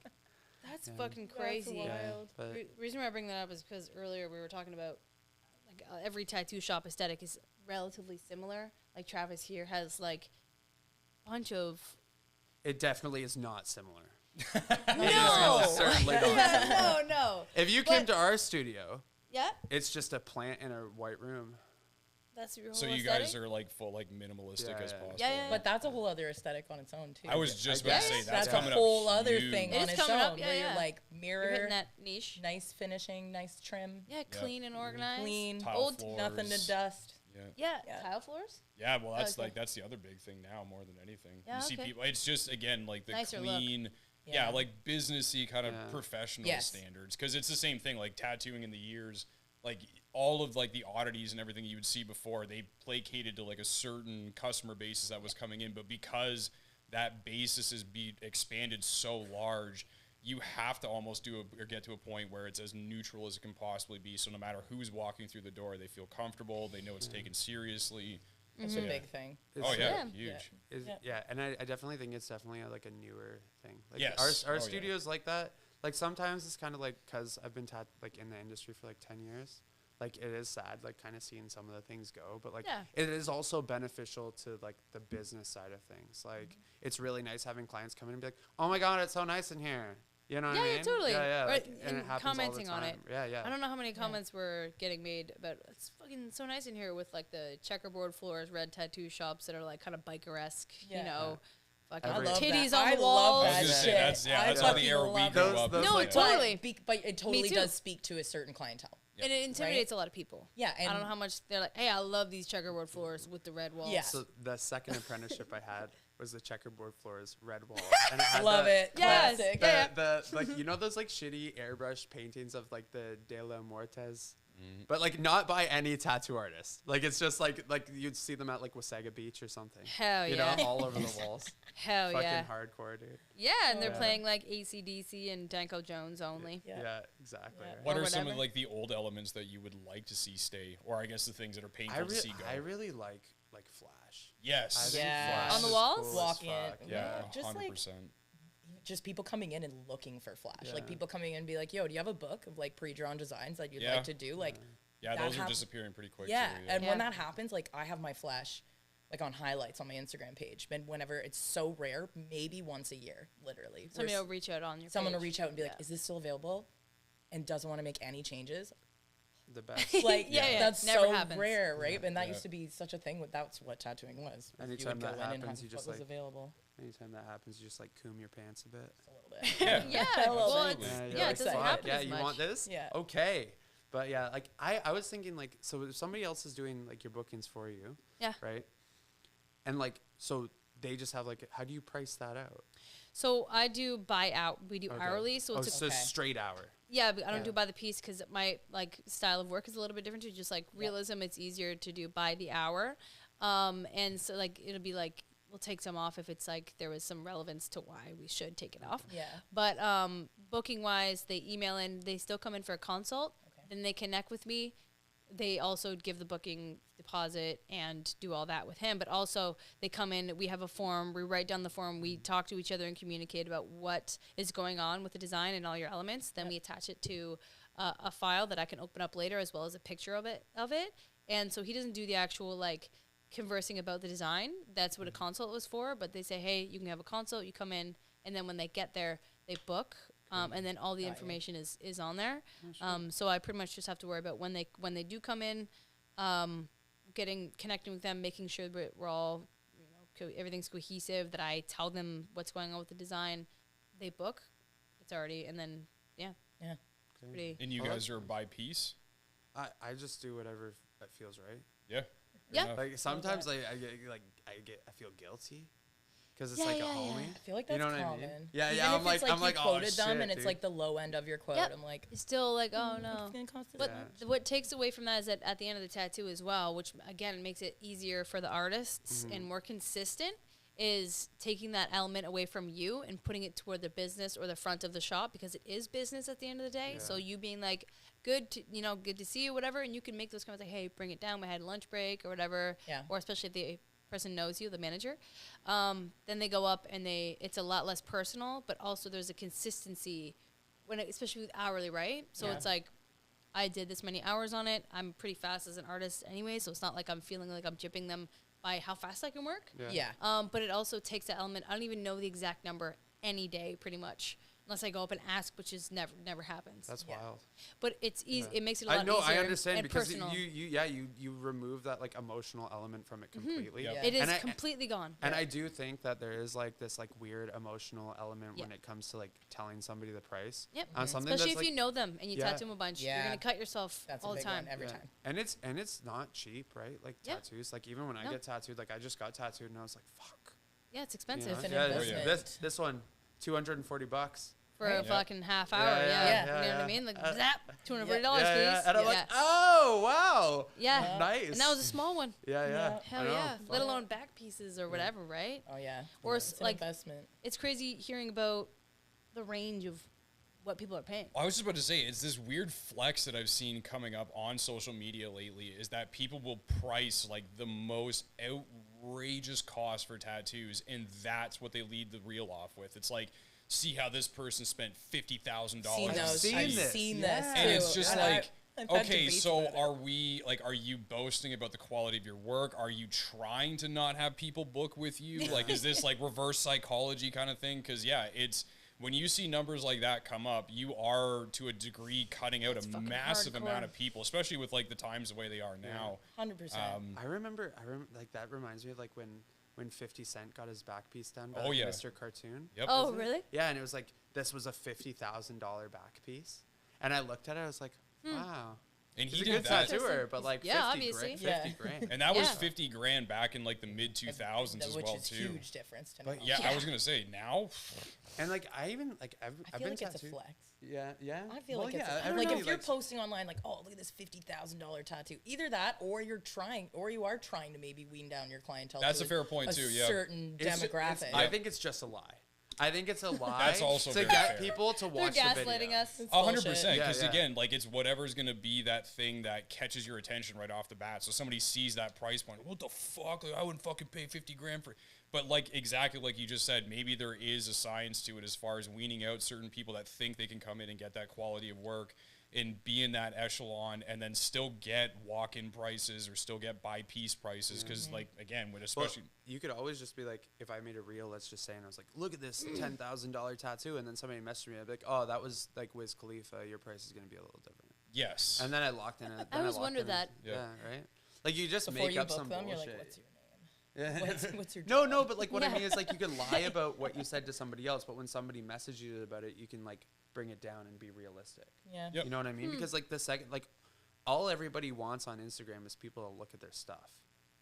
That's Yeah. fucking crazy. Yeah, but Reason why I bring that up is because earlier we were talking about like every tattoo shop aesthetic is relatively similar. Like Travis here has like a bunch of it definitely is not similar. no, Certainly not. no. If you came to our studio, Yeah, it's just a plant in a white room. that's your whole So you aesthetic? guys are like full, like minimalistic Yeah, as yeah. possible. Yeah. But that's a whole other aesthetic on its own too. I was just I about to guess. say that's a coming up whole other huge. thing It on is its coming own, up, yeah, where yeah. you're like You're mirror, hitting that niche. nice finishing, nice trim, Yeah, clean and organized. clean, Tile Old, floors. nothing to dust. Yeah. yeah, tile floors. Yeah, well, that's Okay. like that's the other big thing now, more than anything. Yeah, you see okay. people. It's just again like the Nicer look. clean, yeah, Yeah. like businessy kind of Yeah. professional Yes. standards. Because it's the same thing. Like tattooing in the years, like all of like the oddities and everything you would see before, they placated to like a certain customer basis that was coming in. But because that basis is expanded so large, you have to almost get to a point where it's as neutral as it can possibly be. So no matter who's walking through the door, they feel comfortable. They know it's taken seriously. That's So, a yeah. big thing. Oh yeah, Yeah. huge. Yeah. And I definitely think it's definitely like a newer thing. Like Yes. our Oh, yeah. studios like that. Like sometimes it's kind of like because I've been like in the industry for like 10 years. Like it is sad, like kind of seeing some of the things go, but like Yeah. it is also beneficial to like the business side of things. Like it's really nice having clients come in and be like, "Oh my god, it's so nice in here." You know what I mean? Yeah, totally. Yeah. Or Like, and and it happens all the commenting on it. time. Yeah. I don't know how many comments were getting made about it's fucking so nice in here with like the checkerboard floors, red tattoo shops that are like kind of biker-esque, Yeah. you know, fucking I love titties that. on I the love walls. I was that gonna say, shit. that's I all the fucking era we love grew those- up. those with. No, like- totally. But it totally too. does speak to a certain clientele. And it intimidates a lot of people. Yeah, I don't and- know how much they're like, hey, I love these checkerboard floors with the red walls. Yeah. So the second apprenticeship I had was the checkerboard floors, red walls, and it had Love the- it. Yes. Classic. Yeah. The like you know those like shitty airbrush paintings of like the De La Muertes, but like not by any tattoo artist. Like it's just like you'd see them at like Wasaga Beach or something. Hell You yeah. know, all over the walls. Hell Fucking yeah. hardcore, dude. Yeah, and they're Yeah. playing like AC/DC and Danko Jones only. Yeah, exactly. Yeah. Right. What Or are some of whatever. like the old elements that you would like to see stay, or I guess the things that are painful to see go? I really like Flash. I Yes. think Yeah. Flash On the is walls? cool as Walk in. fuck. Yeah. Just like 100%. just people coming in and looking for Flash. Like Yeah. people coming in and be like, "Yo, do you have a book of like pre-drawn designs that you'd Yeah. like to do?" Like, Yeah, that those are hap- disappearing pretty quick. yeah. too, And Yeah. when that happens, like I have my Flash like on highlights on my Instagram page. And whenever it's so rare, maybe once a year, literally. Somebody where will reach out on your someone will page. reach out and be like, Yeah. "Is this still available?" And doesn't want to make any changes. The best. Like, Yeah. that's Never so happens. rare, right? And that Yeah. used to be such a thing. That's what tattooing was. Anytime that happens, you just what was like- available. Anytime that happens, you just like coom your pants a bit. A little bit. Yeah. Yeah, well, Absolutely. it's, you're yeah, like, it doesn't "Fuck, happen yeah, as you much. want this? Yeah. Okay. But yeah, like I was thinking like, so if somebody else is doing like your bookings for you. Yeah. Right. And like, so they just have like, how do you price that out? So I do buy out. We do Okay. hourly, so it's so Okay. straight hour. yeah. But I don't Yeah. do by the piece because my like style of work is a little bit different. To just like realism, it's easier to do by the hour, and so like it'll be like we'll take some off if it's like there was some relevance to why we should take it off. Yeah. But booking wise, they email in. They still come in for a consult. Okay. Then they connect with me. They also give the booking deposit and do all that with him. But also they come in. We have a form. We write down the form. We talk to each other and communicate about what is going on with the design and all your elements. Then we attach it to a file that I can open up later, as well as a picture of it. And so he doesn't do the actual like conversing about the design. That's what a consult was for. But they say, hey, you can have a consult. You come in, and then when they get there, they book, and then all the information is on there. So I pretty much just have to worry about when they do come in, connecting with them, making sure that we're all, everything's cohesive. That I tell them what's going on with the design. They book. It's already, and then yeah. Pretty. And you guys are by piece? I just do whatever feels right. Yeah. Yeah. Like sometimes I feel guilty because it's like a homie. I feel like that's what common. I mean? Yeah, Even yeah. if I'm like, you oh quoted shit, them and it's dude. like the low end of your quote. Yep. I'm like, It's still like, oh no. it's gonna cost us But that much. what takes away from that is that at the end of the tattoo as well, which again makes it easier for the artists and more consistent, is taking that element away from you and putting it toward the business or the front of the shop, because it is business at the end of the day. Yeah. So you being like, good to see you, whatever, and you can make those comments like, hey, bring it down. We had lunch break or whatever. Yeah. Or especially if the person knows you, the manager. Then they go up and it's a lot less personal, but also there's a consistency especially with hourly, right? So it's like, I did this many hours on it. I'm pretty fast as an artist anyway, so it's not like I'm feeling like I'm gypping them by how fast I can work. Yeah. But it also takes that element. I don't even know the exact number any day, pretty much, unless I go up and ask, which is never happens. That's wild. But it's easy. Yeah. It makes it a lot easier. I understand, and because personal. you remove that like emotional element from it completely. Yep. It is And completely gone. And I do think that there is like this like weird emotional element when Yeah. it comes to like telling somebody the price. Yep. On something Especially that's if like, you know them and you Yeah. tattoo them a bunch, you're Yeah. gonna cut yourself That's all a the big time. one every Yeah. time. And it's not cheap, right? Like Yeah. tattoos. Like even when I No. get tattooed, like I just got tattooed and I was like, fuck. Yeah, it's You expensive know? It's an Yeah, investment. this one, $240. for a Right. fucking half hour. Yeah, Yeah, yeah, you know what I yeah. mean? Like zap, $240, Yeah, please. yeah. And I'm yeah. like, oh wow. Yeah. Nice. And that was a small one. Yeah, yeah. Yeah. Hell I know. yeah. Fuck. Let alone back pieces or whatever, right? Oh yeah. Or It's an like investment. it's crazy hearing about the range of what people are paying. I was just about to say, it's this weird flex that I've seen coming up on social media lately, is that people will price like the most outrageous cost for tattoos, and that's what they lead the reel off with. It's like, see how this person spent $50,000. Seen those. seen I've this. seen Yeah. this. And it's too. just And like, I've had okay, debates so about it. are you boasting about the quality of your work? Are you trying to not have people book with you? Like, is this like reverse psychology kind of thing? Because yeah, it's, when you see numbers like that come up, you are to a degree cutting out It's a fucking massive hardcore. amount of people, especially with like the times the way they are now. 100%. I remember like that reminds me of like when 50 Cent got his back piece done by Oh, yeah. Mr. Cartoon. Yep. Oh, Wasn't it? really? Yeah, and it was like, this was a $50,000 back piece. And I looked at it, I was like, wow. And He's he a did good that. tattooer, but like Yeah, 50 obviously. grand. Yeah. 50 grand. And that was Yeah. 50 grand back in like the mid 2000s as which well is too. huge difference to But know. Yeah, Yeah. I was gonna say now. And like I even like I've I feel been like it's a tattooed. flex. Yeah, yeah. I feel Well, like it's yeah, like everybody if you're likes- posting online like, oh, look at this $50,000 tattoo, either that or you are trying to maybe wean down your clientele. That's to a fair point, too, yeah. Certain demographic. I think it's just a lie. I think it's a lie. That's also to very get fair. people to They're watch the gaslighting video. us. It's 100%, bullshit. because Yeah, yeah. again, like it's whatever's gonna be that thing that catches your attention right off the bat. So somebody sees that price point, what the fuck? Like, I wouldn't fucking pay 50 grand for. But like exactly like you just said, maybe there is a science to it as far as weaning out certain people that think they can come in and get that quality of work and be in that echelon, and then still get walk-in prices or still get by piece prices. Because like again, with Well, especially. you could always just be like, if I made a reel, let's just say, and I was like, look at this $10,000 tattoo, and then somebody messaged me, I'd be like, oh, that was like Wiz Khalifa. Your price is gonna be a little different. Yes. And then I locked in. I always wondered that. Yeah, right. Like you just Before make you up book some them, bullshit. you're like, what's your name? Yeah. What's your No, job? but like what I Yeah. mean is like you can lie about what you said to somebody else, but when somebody messages you about it, you can like bring it down and be realistic. Yeah. Yep. You know what I mean? Because like the second, like all everybody wants on Instagram is people to look at their stuff,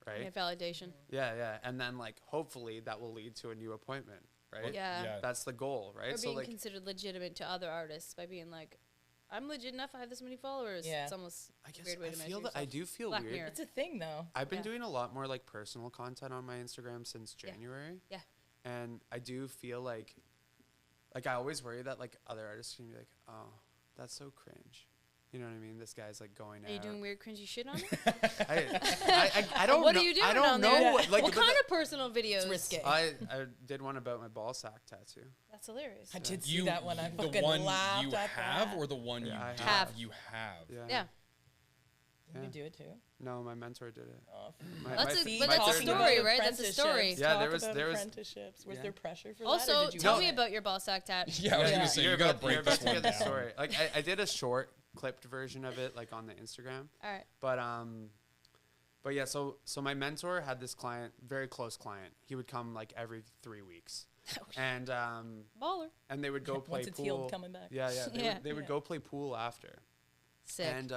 right? Yeah, validation. Yeah, yeah, and then like hopefully that will lead to a new appointment, right? Yeah. Yeah. That's the goal, right? Or So being like, considered legitimate to other artists by being like, I'm legit enough. I have this many followers. Yeah. It's almost I guess a weird way I to measure feel that I yourself. do feel Black weird. mirror. It's a thing though. I've been Yeah. doing a lot more like personal content on my Instagram since Yeah. January. Yeah. And I do feel like I always worry that like other artists can be like, oh, that's so cringe. You know what I mean? This guy's like going Are you out. doing weird cringy shit on it? I don't What know. are you doing I don't on know there? what, like, what but kind of personal videos? It's risque. I did one about my ball sack tattoo. That's hilarious. I did see that one. I the fucking one laughed you at have that. or the one Yeah, you I did? have. You have. Yeah. Yeah. Can you do it too? No, my mentor did it. Oh, That's a talking about story, right? That's a story. Yeah, Talk there was apprenticeships. Was yeah. there pressure for that? Also, Or did you tell want me it? about your ball sack tat. Yeah, I was Yeah. gonna say You're you gotta about break to this get one the down. story. Like I did a short clipped version of it, like on the Instagram. All right. But yeah, so my mentor had this client, very close client. He would come like every 3 weeks, and Baller. and they would go play Once it's pool. healed, coming back. Yeah, yeah. Yeah. They would go play pool after. Sick. And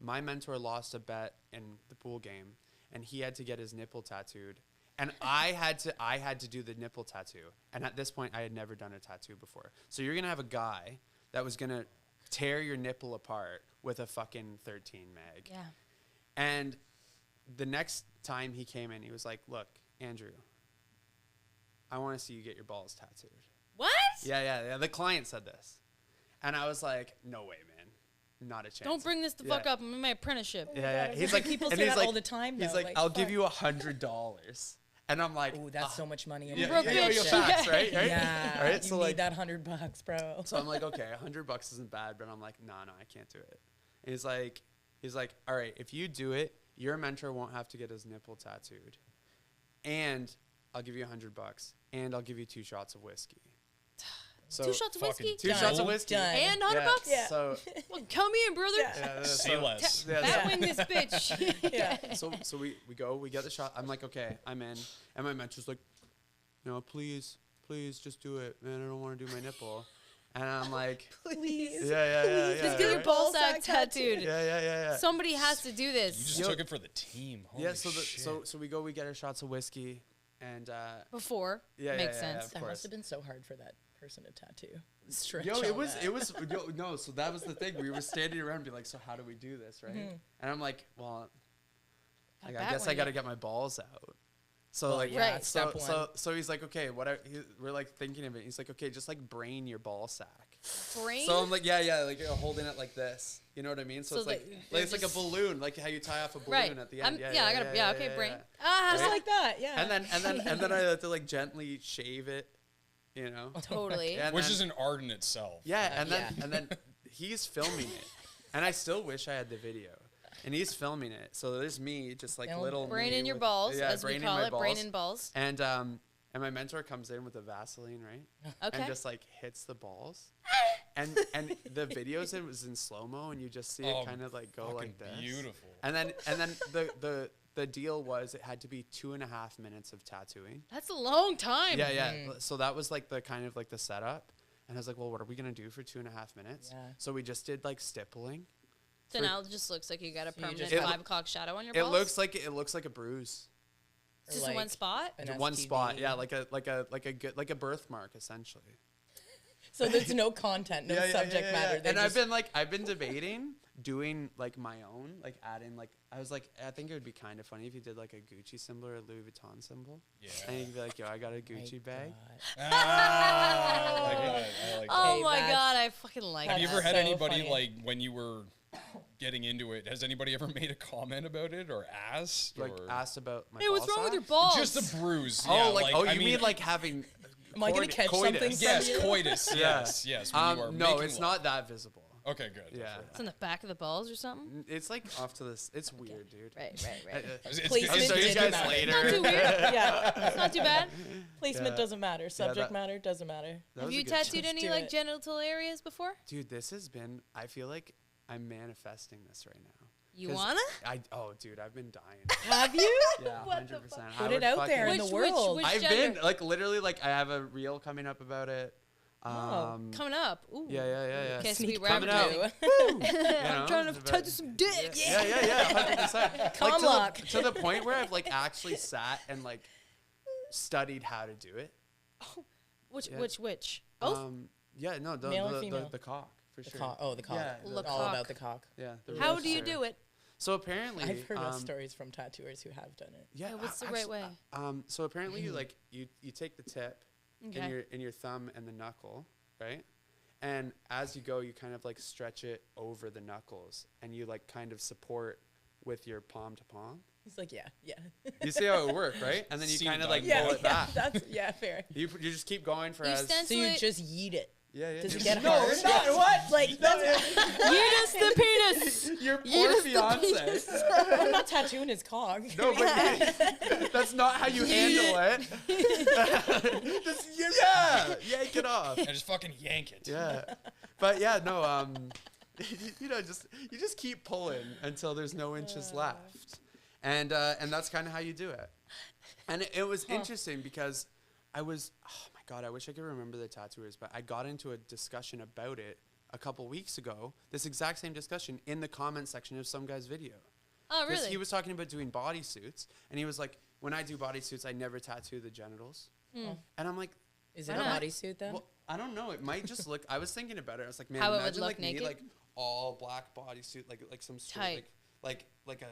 my mentor lost a bet in the pool game, and he had to get his nipple tattooed, and I had to do the nipple tattoo. And at this point, I had never done a tattoo before. So you're gonna have a guy that was gonna tear your nipple apart with a fucking 13 mag. Yeah. And the next time he came in, he was like, "Look, Andrew, I want to see you get your balls tattooed." What? Yeah. The client said this, and I was like, "No way, man, not a chance." Don't bring this the fuck up. I'm in my apprenticeship. Yeah. He's like, people and say he's that like, all the time. He's though, like, "I'll give fuck. you $100," and I'm like, Ooh, that's so much money. yeah, broke yeah, bitch. facts, right? Yeah, Right? you So need like, that $100, bro. so I'm like, okay, $100 isn't bad, but I'm like, no, I can't do it. And he's like, all right, if you do it, your mentor won't have to get his nipple tattooed, and I'll give you $100, and I'll give you 2 shots of whiskey. So 2 shots of whiskey? fucking 2 shots of whiskey. Done. And $100 bucks? Yeah. So Well, come in, brother. Yeah. Say less. yeah, That win this bitch. Yeah. so we go, we get the shot. I'm like, okay, I'm in, and my mentor's like, no, please just do it, man. I don't want to do my nipple. And I'm like, Please. yeah. Just get your right? ball Ball sack sack tattooed. Yeah. Somebody has to do You this just Yo- took it for the team. Holy Yeah, shit. so we go, we get our shots of whiskey, and before. yeah, Makes yeah, sense. of That course. must have been so hard for that person to tattoo. Stretch Yo, all it was that. no. So that was the thing. We were standing around, and be like, so how do we do this, right? And I'm like, well, Got like, that I guess one I got to yet. get my balls out. So Well, like, yeah, Right. step one. so he's like, okay, we're like thinking of it. He's like, okay, just like brain your ball sack. Brain? So I'm like, yeah, like holding it like this. You know what I mean? So, So it's like they're it's like a just- balloon, like how you tie off a balloon Right. at the end. I got to, okay, brain. Ah, Just like that, yeah. And then I have to like gently shave it, you know. totally. And Which then- is an art in itself. yeah, Yeah. and then he's filming it, and I still wish I had the video. And he's filming it, so there's me, just like Film. little Brain me in your with- balls, yeah, as we brain in call my it. Brain balls. in balls. And my mentor comes in with a Vaseline, right? Okay. And just like hits the balls. and the videos, it was in slow mo, and you just see Oh, it kind of like go Fucking like this. beautiful. And then the deal was it had to be 2.5 minutes of tattooing. That's a long time. Yeah. So that was like the kind of like the setup. And I was like, well, what are we gonna do for 2.5 minutes? Yeah. So we just did like stippling. So For- now it just looks like you got a So you permanent just- 5 o'clock shadow on your It balls. looks like a bruise. Or Just in one spot? an One STD. spot, yeah, like a birthmark essentially. So there's no content, no subject matter. They And just- I've been debating doing like my own, like adding like I was like I think it would be kind of funny if you did like a Gucci symbol or a Louis Vuitton symbol. Yeah. And you'd be like, yo, I got a Gucci My bag. God. Ah, I like that. I like Oh Hey, my that's- god, I fucking like Have you that. ever had so anybody funny. like when you were getting into it? Has anybody ever made a comment about it or asked? Like or asked about my Hey, what's ball wrong with your sack? balls? just a bruise? Oh, yeah, like oh, I you mean like having Am I gonna coit- catch coitus. something from yes, you? coitus. Yeah. Yes. When you are No, making it's love. not that visible. Okay, good. Yeah. It's on the back of the balls or something? It's like off to this. It's weird, dude. Right. It's Placement I'll show you didn't guys matter. later. Not too weird. Yeah. It's not too bad. Placement Yeah. doesn't matter. Subject that- matter doesn't matter. That Have was a you good tattooed Just any do like it. genital areas before? Dude, this has been. I feel like I'm manifesting this right now. You 'Cause wanna? Dude, I've been dying. Have you? Yeah, What the 100%. fuck? I Put would it out there fucking- in the world. Which I've gender? been like literally like I have a reel coming up about it. Coming up. Ooh. Yeah. Okay, Sneak sweet. We're coming out. advertising. You I'm know, trying to but- tattoo some dick. Yeah, 100%. Calm.L0ck. To the point where I've like actually sat and like studied how to do it. Which? Yeah. Which? Both? Yeah, no, Male or the female? cock for The sure. cock. Oh, the cock. Yeah, the All cock. about the cock. Yeah. How real do you story. do it? So apparently, I've heard of stories from tattooers who have done it. Yeah, Yeah, what's the right actually, way? So apparently, you like you take the tip Okay. in your thumb and the knuckle, right? And as you go, you kind of like stretch it over the knuckles, and you like kind of support with your palm to palm. He's like, yeah. You see how it works, right? And then you Seen kind of done. like Yeah, pull it back. that's fair. You just keep going for You as stand- So So you it- just yeet it. Yeah. Does it get No, hard? it's not. What? Like, that's, Uterus the penis. You're poor Uterus the Beyonce. I'm not tattooing his cock. No, but that's not how you handle it. Just yank it off. I just fucking yank it. Yeah, but yeah, no. You just keep pulling until there's no inches left, and that's kind of how you do it. And it was interesting because oh my God, I wish I could remember the tattooers, but I got into a discussion about it a couple weeks ago. This exact same discussion in the comment section of some guy's video. Oh, 'Cause really? he was talking about doing bodysuits, and he was like, when I do bodysuits, I never tattoo the genitals. And I'm like, Is it Why a not? bodysuit then? well, I don't know. It might just look. I was thinking about it. I was like, man, How it would imagine look like naked? me, like all black bodysuit, like some sort Tight. like a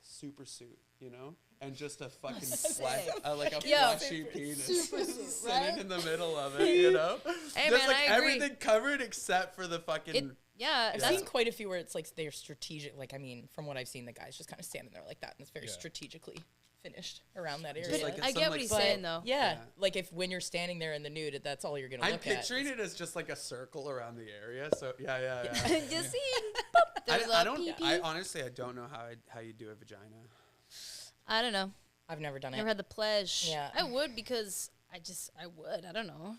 super suit, you know, and just a fucking flesh, like a Yo, fleshy penis super suit, sitting right? in the middle of it, you know. Hey, just man, like I agree. everything covered except for the fucking. Yeah, I've that's seen quite a few where it's like they're strategic. Like, I mean, from what I've seen, the guy's just kind of standing there like that, and it's very Yeah. strategically finished around that area. Just like I some, get like, what he's but- saying though. Yeah, Yeah. like if when you're standing there in the nude, that's all you're gonna I'm look at. picturing it as just like a circle around the area. So yeah. Just see, boop, there's I a don't. pee-pee. I honestly, I don't know how you do a vagina. I don't know. I've never done Never it. had the pleasure. Yeah. I would because I would. I don't know.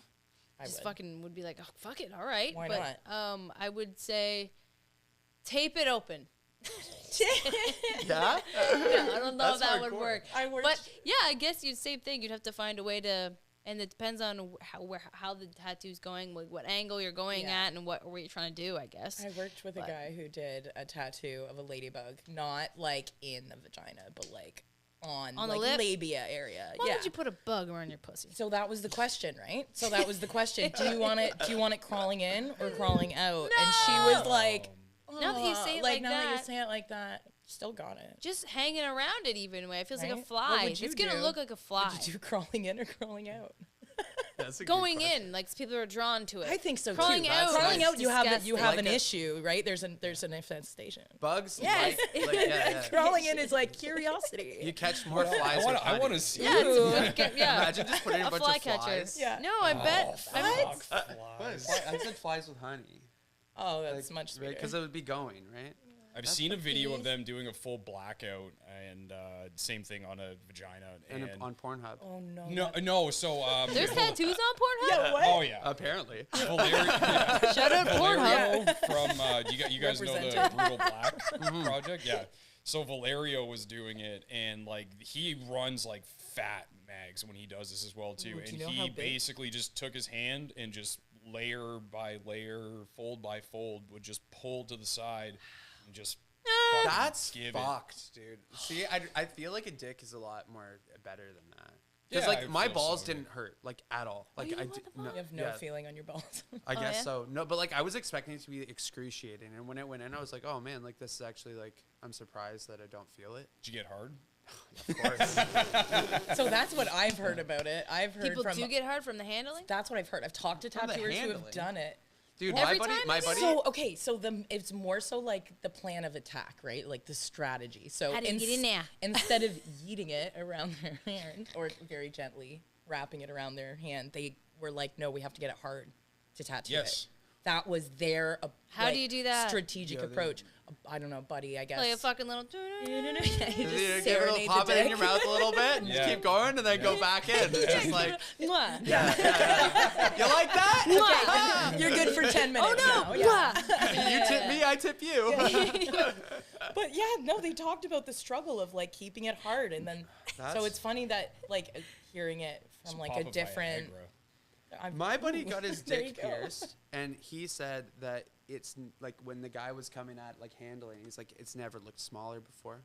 I Just would. fucking would be like, oh, fuck it, all right. Why but, I would say tape it open. Yeah. Yeah, I don't know if That's that would hardcore. work. I worked. But yeah, I guess you'd same thing. You'd have to find a way to, and it depends on how the tattoo's going, what angle you're going Yeah. at, and what you're trying to do. I guess. I worked with a guy who did a tattoo of a ladybug, not like in the vagina, but like on On the like lip? labia area. Why yeah. would you put a bug around your pussy? So that was the question, right? So that was the question. Do you want it crawling in or crawling out? And she was like, Now that you say it like now that you that- say it like that, still got it. Just hanging around it even way. It feels like a Right? fly. What would you It's gonna do? look like a fly. Did you do crawling in or crawling out? That's a good Going question. in, like people are drawn to it. I think so Crawling too. out Crawling is out, you have disgusting. have Like an a- issue, right? There's an infestation. Bugs. Yes. Yeah. Crawling in is like curiosity. You catch more flies. with I want honey. to see. Yeah, it's yeah. Imagine just putting a bunch fly of catcher. flies. Yeah. No, I bet. I mean, What? I said flies with honey. Oh, that's much sweeter. Because it would be going, right? I've seen a video of them doing a full blackout, and same thing on a vagina. And on Pornhub. Oh no. No. So there's tattoos on Pornhub. oh yeah. Apparently. Valeria, Shout out Pornhub. Valerio from you guys know the Represented. Brutal Black project, yeah. So Valerio was doing it, and like he runs like fat mags when he does this as well too. Ooh, do And you know he how big? basically just took his hand and just layer by layer, fold by fold, would just pull to the side and just. fucking That's give it. fucked, dude. See, I feel like a dick is a lot more better than that. Yeah, Because I like my feel balls so, didn't hurt like at all. Like you I what did. the No, You have no yeah, feeling on your balls. I guess yeah? so. No, but like I was expecting it to be excruciating, and when it went in, I was like, oh man, like this is actually like I'm surprised that I don't feel it. Did you get hard? Of course. So that's what I've heard about it. I've heard People from do get hard from the handling. that's what I've heard. I've talked to From the tattooers who have handling. done it. Dude, Every my time buddy. So okay, so it's more so like the plan of attack, right? Like the strategy. So How do you get in there? instead of yeeting it around their hand or very gently wrapping it around their hand, they were like, no, we have to get it hard to tattoo Yes. it. That was their How do you do that? strategic Yeah, approach. I don't know, buddy. I guess. Like a fucking little. Just You give it a serenade little the pop it in dick. your mouth a little bit, and Yeah. just keep going, and then go back in. It's just like, Mwah. yeah. You like that? You're good for 10 minutes. Oh no! now, yeah. Mwah. You tip me, I tip you. But yeah, no, they talked about the struggle of like keeping it hard, and then so That's- it's funny that like hearing it from Just like pop a a different. Viagra. My buddy got his There dick you go. pierced, and he said that it's like when the guy was coming at like handling, he's like, it's never looked smaller before.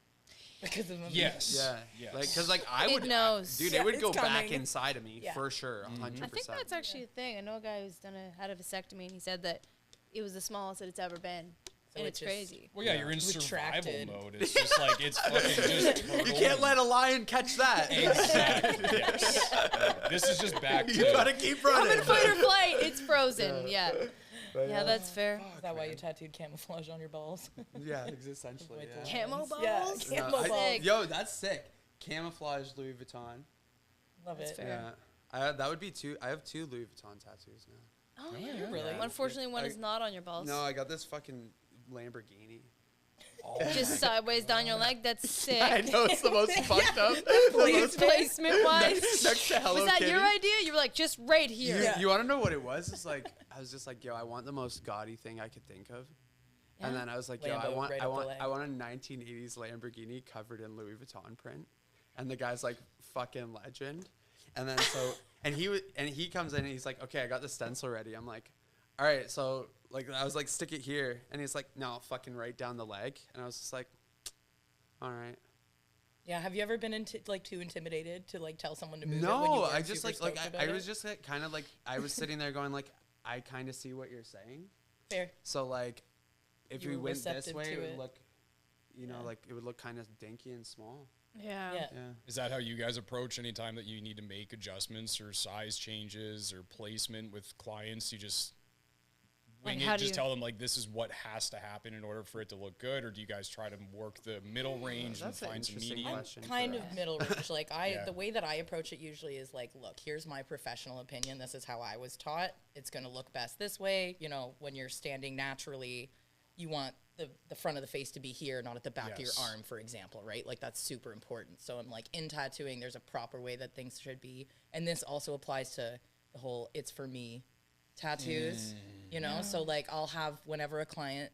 because of the Yes. Yeah, Yes. like because like I It would, knows. dude, Yeah, it would it's go back coming. inside of me Yeah. for sure, 100%. I think that's actually a thing. I know a guy who's had a vasectomy, and he said that it was the smallest that it's ever been, and it it's just- crazy. Well, yeah, you're in Retracted. survival mode. It's just like it's fucking just. You can't let a lion catch that. Exactly. Yes. This is just back to. You gotta keep I'm running. in fight or flight. It's frozen. Yeah. Yeah, that's fair. Is that why you tattooed camouflage on your balls? Yeah, essentially. Wait Yeah. till- Camo balls. Yeah, No, camo balls. yo, that's sick. Camouflage Louis Vuitton. Love That's it. fair. Yeah, that would be two. I have two Louis Vuitton tattoos now. Oh, Yeah, really? Unfortunately, one I- is not on your balls. No, I got this fucking Lamborghini. Just sideways down your leg. That's sick. I know it's the most fucked up. Placement wise. Next to Hello Was that Kitty. your idea? You were like, just right You, here. you want to know what it was? It's like I was just like, yo, I want the most gaudy thing I could think of. And then I was like, yo, Lambo right up the leg. I want a 1980s Lamborghini covered in Louis Vuitton print. And the guy's like, fucking legend. And then he comes in and he's like, okay, I got the stencil ready. I'm like, all right, so like I was like, stick it here. And he's like, no, fucking right down the leg. And I was just like, all right. Yeah, have you ever been too intimidated to like tell someone to move it? When you No, weren't I just super like stoked I about was it? just like, kind of like I was sitting there going like, I kind of see what you're saying. Fair. So like, if You we were went this receptive way, to it would it. look, you know, Yeah. like it would look kind of dinky and small. Yeah. Yeah. Yeah. Is that how you guys approach any time that you need to make adjustments or size changes or placement with clients? You just Like, wing how it, do just you- tell them like this is what has to happen in order for it to look good, or do you guys try to work the middle range and That's an find some interesting medium? question. Kind for of us. middle range. Like Yeah. the way that I approach it usually is like, look, here's my professional opinion. This is how I was taught. It's going to look best this way. You know, when you're standing naturally, you want the front of the face to be here, not at the back of your Yes. arm, for example, right? Like that's super important. So I'm like, in tattooing, there's a proper way that things should be. And this also applies to the whole it's for me tattoos, you know? So like I'll have, whenever a client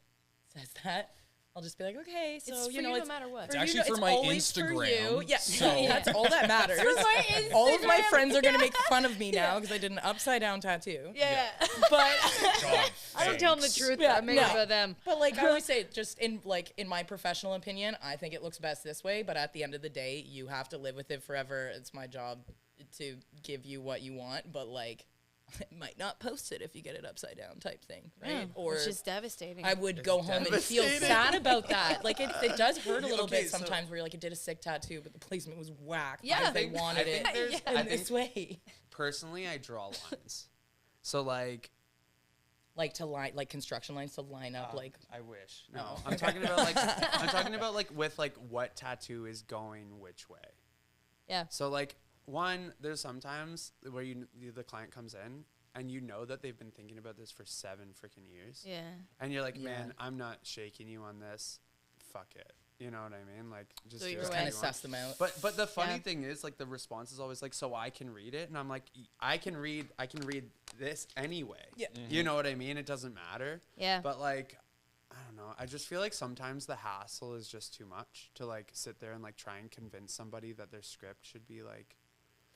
says that, I'll just be like, okay, so It's for you know, you no it's matter what. It's you actually know, for it's my always for Instagram, you. Yeah, so- that's all that matters. my All of my Instagram. friends are gonna make fun of me now because I did an upside down tattoo. Yeah. But God, I don't tell them the thanks. truth. Yeah, I make no. it about them. But like I always say, just in my professional opinion, I think it looks best this way. But at the end of the day, you have to live with it forever. It's my job to give you what you want. But like, I might not post it if you get it upside down type thing, right? Yeah, Or which is devastating. I would go home and feel devastating. sad about that. Like it does hurt a little Okay, bit so- sometimes where you're like, it did a sick tattoo, but the placement was whack. Yeah. because I they think- wanted I think it there's- in I this think- way. Personally, I draw lines. So like, Like to line, like construction lines to line up, like I wish. No, Oh, I'm talking about like I'm talking about like with like what tattoo is going which way. yeah. So like one, there's sometimes where the client comes in and you know that they've been thinking about this for 7 freaking years. Yeah. And you're like, Yeah. man, I'm not shaking you on this. Fuck it. You know what I mean? Like just Do do your what way. kind you of want. suss them out. But the funny Yeah. thing is, like, the response is always like, so I can read it, and I'm like, I can read this anyway. Yeah. You know what I mean? It doesn't matter. Yeah. But like, I don't know. I just feel like sometimes the hassle is just too much to like sit there and like try and convince somebody that their script should be like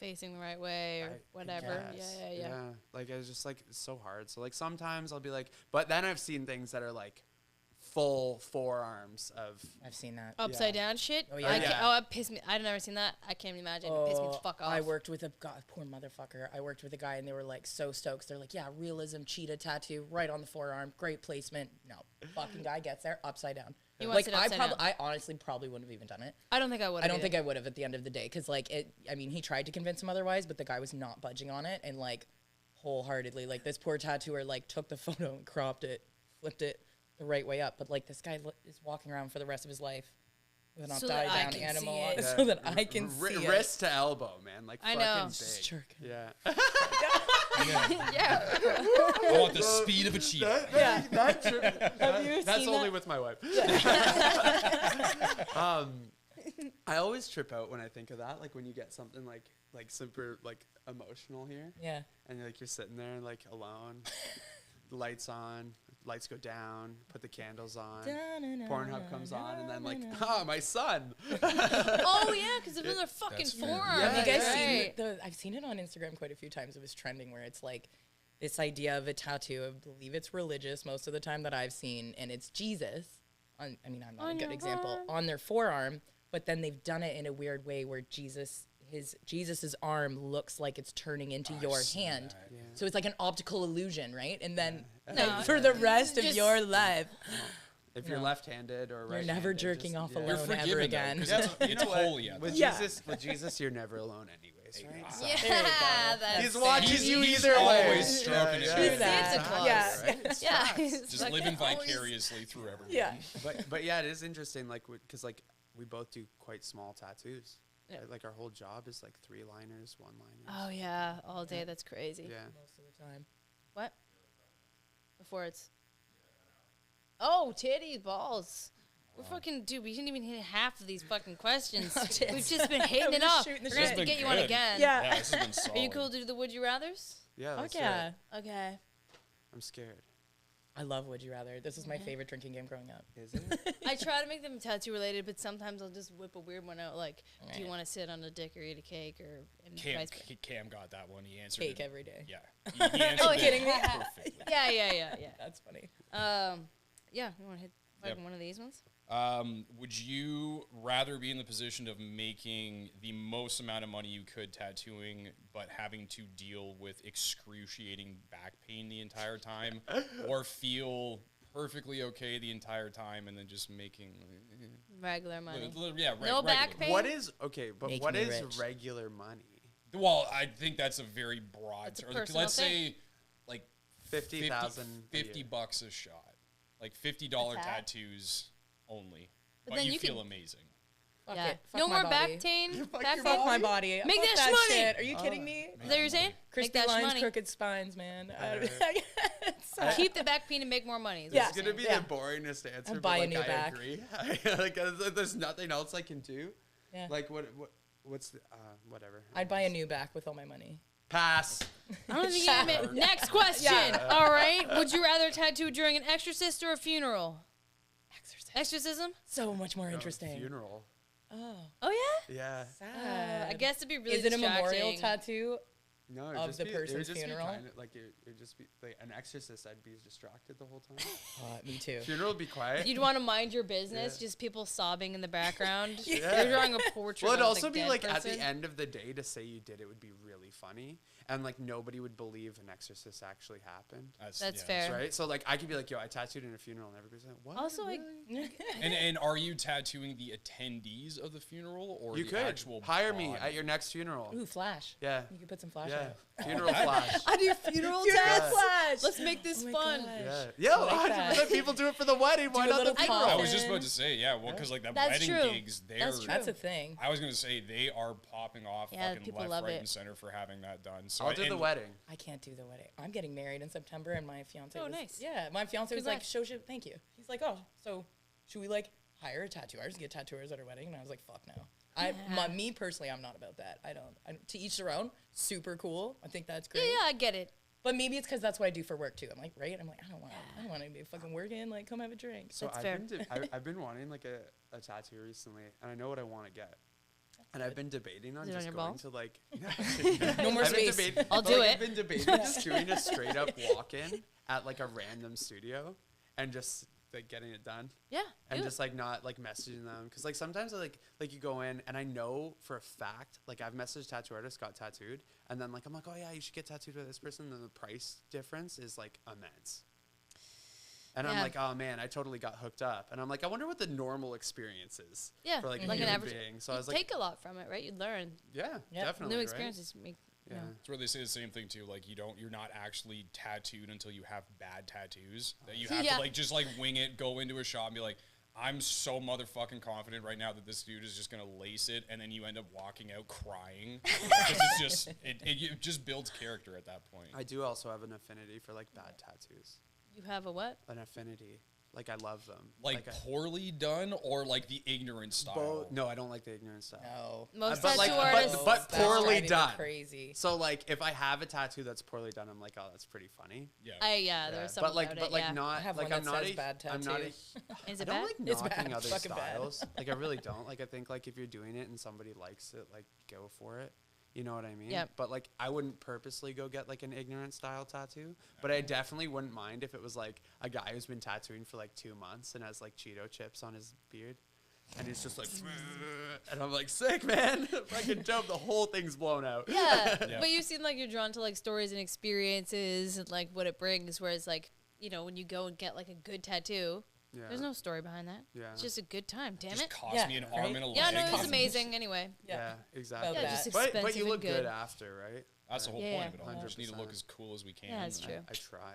Facing the right way or I whatever. guess. Yeah. Like it's just like it's so hard. So like sometimes I'll be like, but then I've seen things that are like full forearms of I've seen that. Upside down shit. Oh, yeah. I Yeah. can't, oh, it pissed me. I've never seen that. I can't even imagine. It pissed me the fuck off. I worked with a guy, poor motherfucker. I worked with a guy and they were like so stoked. They're like, yeah, realism, cheetah tattoo right on the forearm, great placement. No, fucking guy gets there upside down. He wants Like it upside down. I honestly probably wouldn't have even done it. I don't think I would. I don't think I would have at the end of the day because like it. I mean, he tried to convince him otherwise, but the guy was not budging on it and like wholeheartedly. Like this poor tattooer like took the photo and cropped it, flipped it the right way up. But like this guy is walking around for the rest of his life with an So that I upside down can animal see on it. it so that I can Ri- see wrist to elbow, man. Like I fucking know. big. Just jerking. Yeah. Yeah. I want the speed of a cheetah. Yeah. Have you That's seen only that? with my wife. I always trip out when I think of that. Like when you get something like super like emotional here, Yeah. and you're sitting there like alone, lights on, lights go down, put the candles on, Pornhub comes on, and then like, my son. Oh yeah, because it's in their fucking That's fair. forearm. Yeah, Have you guys yeah. seen I've seen it on Instagram quite a few times. It was trending where it's like this idea of a tattoo. I believe it's religious most of the time that I've seen, and it's Jesus. I'm not On a good your example arm. on their forearm, but then they've done it in a weird way where Jesus's arm looks like it's turning into your hand. Yeah. So it's like an optical illusion, right? And then No, for the rest of just- your life, If you're No. left-handed or right, you're never jerking off You're alone forgiven ever though, again. 'cause Yeah, it's, you it's know what? holy. At With the Yeah. Jesus, you're never alone anyways, right? So- Yeah, There you go. that's He's it. watching you He's either way. always stroking it. Yeah, He's yeah. Santa It's Claus. facts, Yeah. right? It's Yeah, facts. he's Just like, living always- vicariously through everything. Yeah. But yeah, it is interesting, like, because like we both do quite small tattoos. Yeah. Right? Like our whole job is like 3-liners, 1-liners. Oh yeah, all day. That's crazy. Yeah. Most of the time. What? before it's. Oh, titties, balls. We're fucking, dude, we didn't even hit half of these fucking questions. We've just been hitting it up. We're shooting the going to have to shit. get you on Good. again. Yeah. Yeah, this has been solid. Are you cool to do the Would You Rathers? Yeah, Fuck let's do yeah. it. Okay. I'm scared. I love Would You Rather. This is my favorite drinking game growing up. Is it? I try to make them tattoo related, but sometimes I'll just whip a weird one out. Like, do you Right. want to sit on a dick or eat a cake or and Cam, vice versa? Cam got that one. He answered Cake it. every day. Yeah. He answered Oh, it kidding me? perfectly. Yeah. That's funny. Yeah. You want to hit fucking Yep. one of these ones? Would you rather be in the position of making the most amount of money you could tattooing, but having to deal with excruciating back pain the entire time, or feel perfectly okay the entire time and then just making Regular money. yeah, No back pain? What is okay? But Make what me is rich. regular money? Well, I think that's a very broad That's a term. personal Let's thing. say like 50,000. a 50 year. bucks a shot, like $50 What's that? tattoos only, But but then you you feel can- amazing. Fuck Yeah. it. Fuck No my more body. back pain. Fuck Back your pain. Fuck my body. Make Fuck that that shmoney. shit. Are you kidding me? Is that what you're saying? Make Crispy that lines, shmoney. crooked spines, man. Keep the back pain and make more money. is Yeah. what It's you're gonna be saying. the boringest answer. I'd but buy a like, new I back. agree. Like, there's nothing else I can do. Yeah. Like what's the whatever. I'd buy a new back with all my money. Pass. I don't think you admit. Next question. All right. Would you rather tattoo during an exorcist or a funeral? Exorcism? So much more interesting. Funeral. Oh, Oh yeah. Yeah. sad. I guess it'd be really Is it a memorial distracting. tattoo? No, it'd Of just the be, person's it would just funeral? Be kinda, like it'd just be like an exorcist. I'd be distracted the whole time. Me too. Funeral would be quiet. You'd want to mind your business, Yeah. just people sobbing in the background. Yeah. You're drawing a portrait. Well, it'd of also the be dead like at person. the end of the day to say you did it would be really funny, and like nobody would believe an exorcist actually happened. That's yeah. fair. Right? So like I could be like, yo, I tattooed in a funeral, and everybody's like, what? Also, like, And are you tattooing the attendees of the funeral or you the could actual hire me body? at your next funeral. Ooh, flash. Yeah. You could put some flash Yeah. on. Funeral flash. I do funeral Funeral tats. flash. Let's make this Oh my fun. gosh. Yeah. Yo, I like 100% that. people do it for the wedding. Why Do a not the little funeral? I coffin. was just about to say, yeah, well, because like the That's wedding true. gigs, they're That's true. That's a thing. I was gonna say they are popping off Yeah, fucking people left, love right, it. and center for having that done. So I'll do the and- wedding. I can't do the wedding. I'm getting married in September, and my fiance. Oh, was, nice. Yeah, my fiance was like, Congrats. Thank you." He's like, "Oh, so should we like hire a tattoo artist, get tattooers at our wedding?" And I was like, "Fuck no." Me personally, I'm not about that. I don't. To each their own. Super cool. I think that's great. Yeah, I get it. But maybe it's because that's what I do for work too. I'm like, right? I'm like, I don't want to be fucking working. Like, come have a drink. So That's I've fair. been I've been wanting like a tattoo recently, and I know what I want to get. And I've been debating on Is it on just your going balls? to like No more I've been space. debating- I'll but, do like, it. I've been debating just doing a straight up walk in at like a random studio and just like getting it done. Yeah. And do it. just like not like messaging them because like sometimes like you go in and I know for a fact like I've messaged tattoo artists got tattooed and then like I'm like, oh yeah, you should get tattooed by this person, and then the price difference is like immense. And I'm Yeah. like, oh man, I totally got hooked up. And I'm like, I wonder what the normal experience is Yeah, for like, like a an human average- being. So I You was like, take a lot from it, right? You learn. yeah, Yep. definitely. New right? experiences make. Yeah. It's where they say the same thing too. Like you're not actually tattooed until you have bad tattoos. That you have Yeah. to like just like wing it, go into a shop and be like, I'm so motherfucking confident right now that this dude is just gonna lace it, and then you end up walking out crying because it's just it just builds character at that point. I do also have an affinity for like bad tattoos. You have a what? An affinity. Like I love them. Like poorly done or like the ignorant style. both. No, I don't like the ignorant style. No. Most but, tattoo like, artists. but That's poorly driving me done. Crazy. So like if I have a tattoo that's poorly done, I'm like, oh, that's pretty funny. Yeah. Yeah, there's something But like, about it, yeah. not I have like one I'm that not says a bad I'm not a tattoo. Is I it don't bad? like It's knocking bad, other fucking bad. styles. Like I really don't. Like I think like if you're doing it and somebody likes it, like go for it. You know what I mean? Yep. But like I wouldn't purposely go get like an ignorant style tattoo. But I definitely wouldn't mind if it was like a guy who's been tattooing for like 2 months and has like Cheeto chips on his beard. And he's just like, and I'm like, sick, man. Fucking dope. The whole thing's blown out. Yeah, Yeah. but you seem like you're drawn to like stories and experiences and like what it brings. Whereas like when you go and get like a good tattoo, Yeah. there's no story behind that. Yeah. It's just a good time. Damn Just it. cost Yeah, me an right? arm and a leg. Yeah, no, it was Cost- amazing. Anyway, Yeah, exactly. Yeah, just But expensive you and look good good. after, right? That's the whole Yeah. point of it all. We just need to look 100%. as cool as we can. Yeah, that's and- true. I try.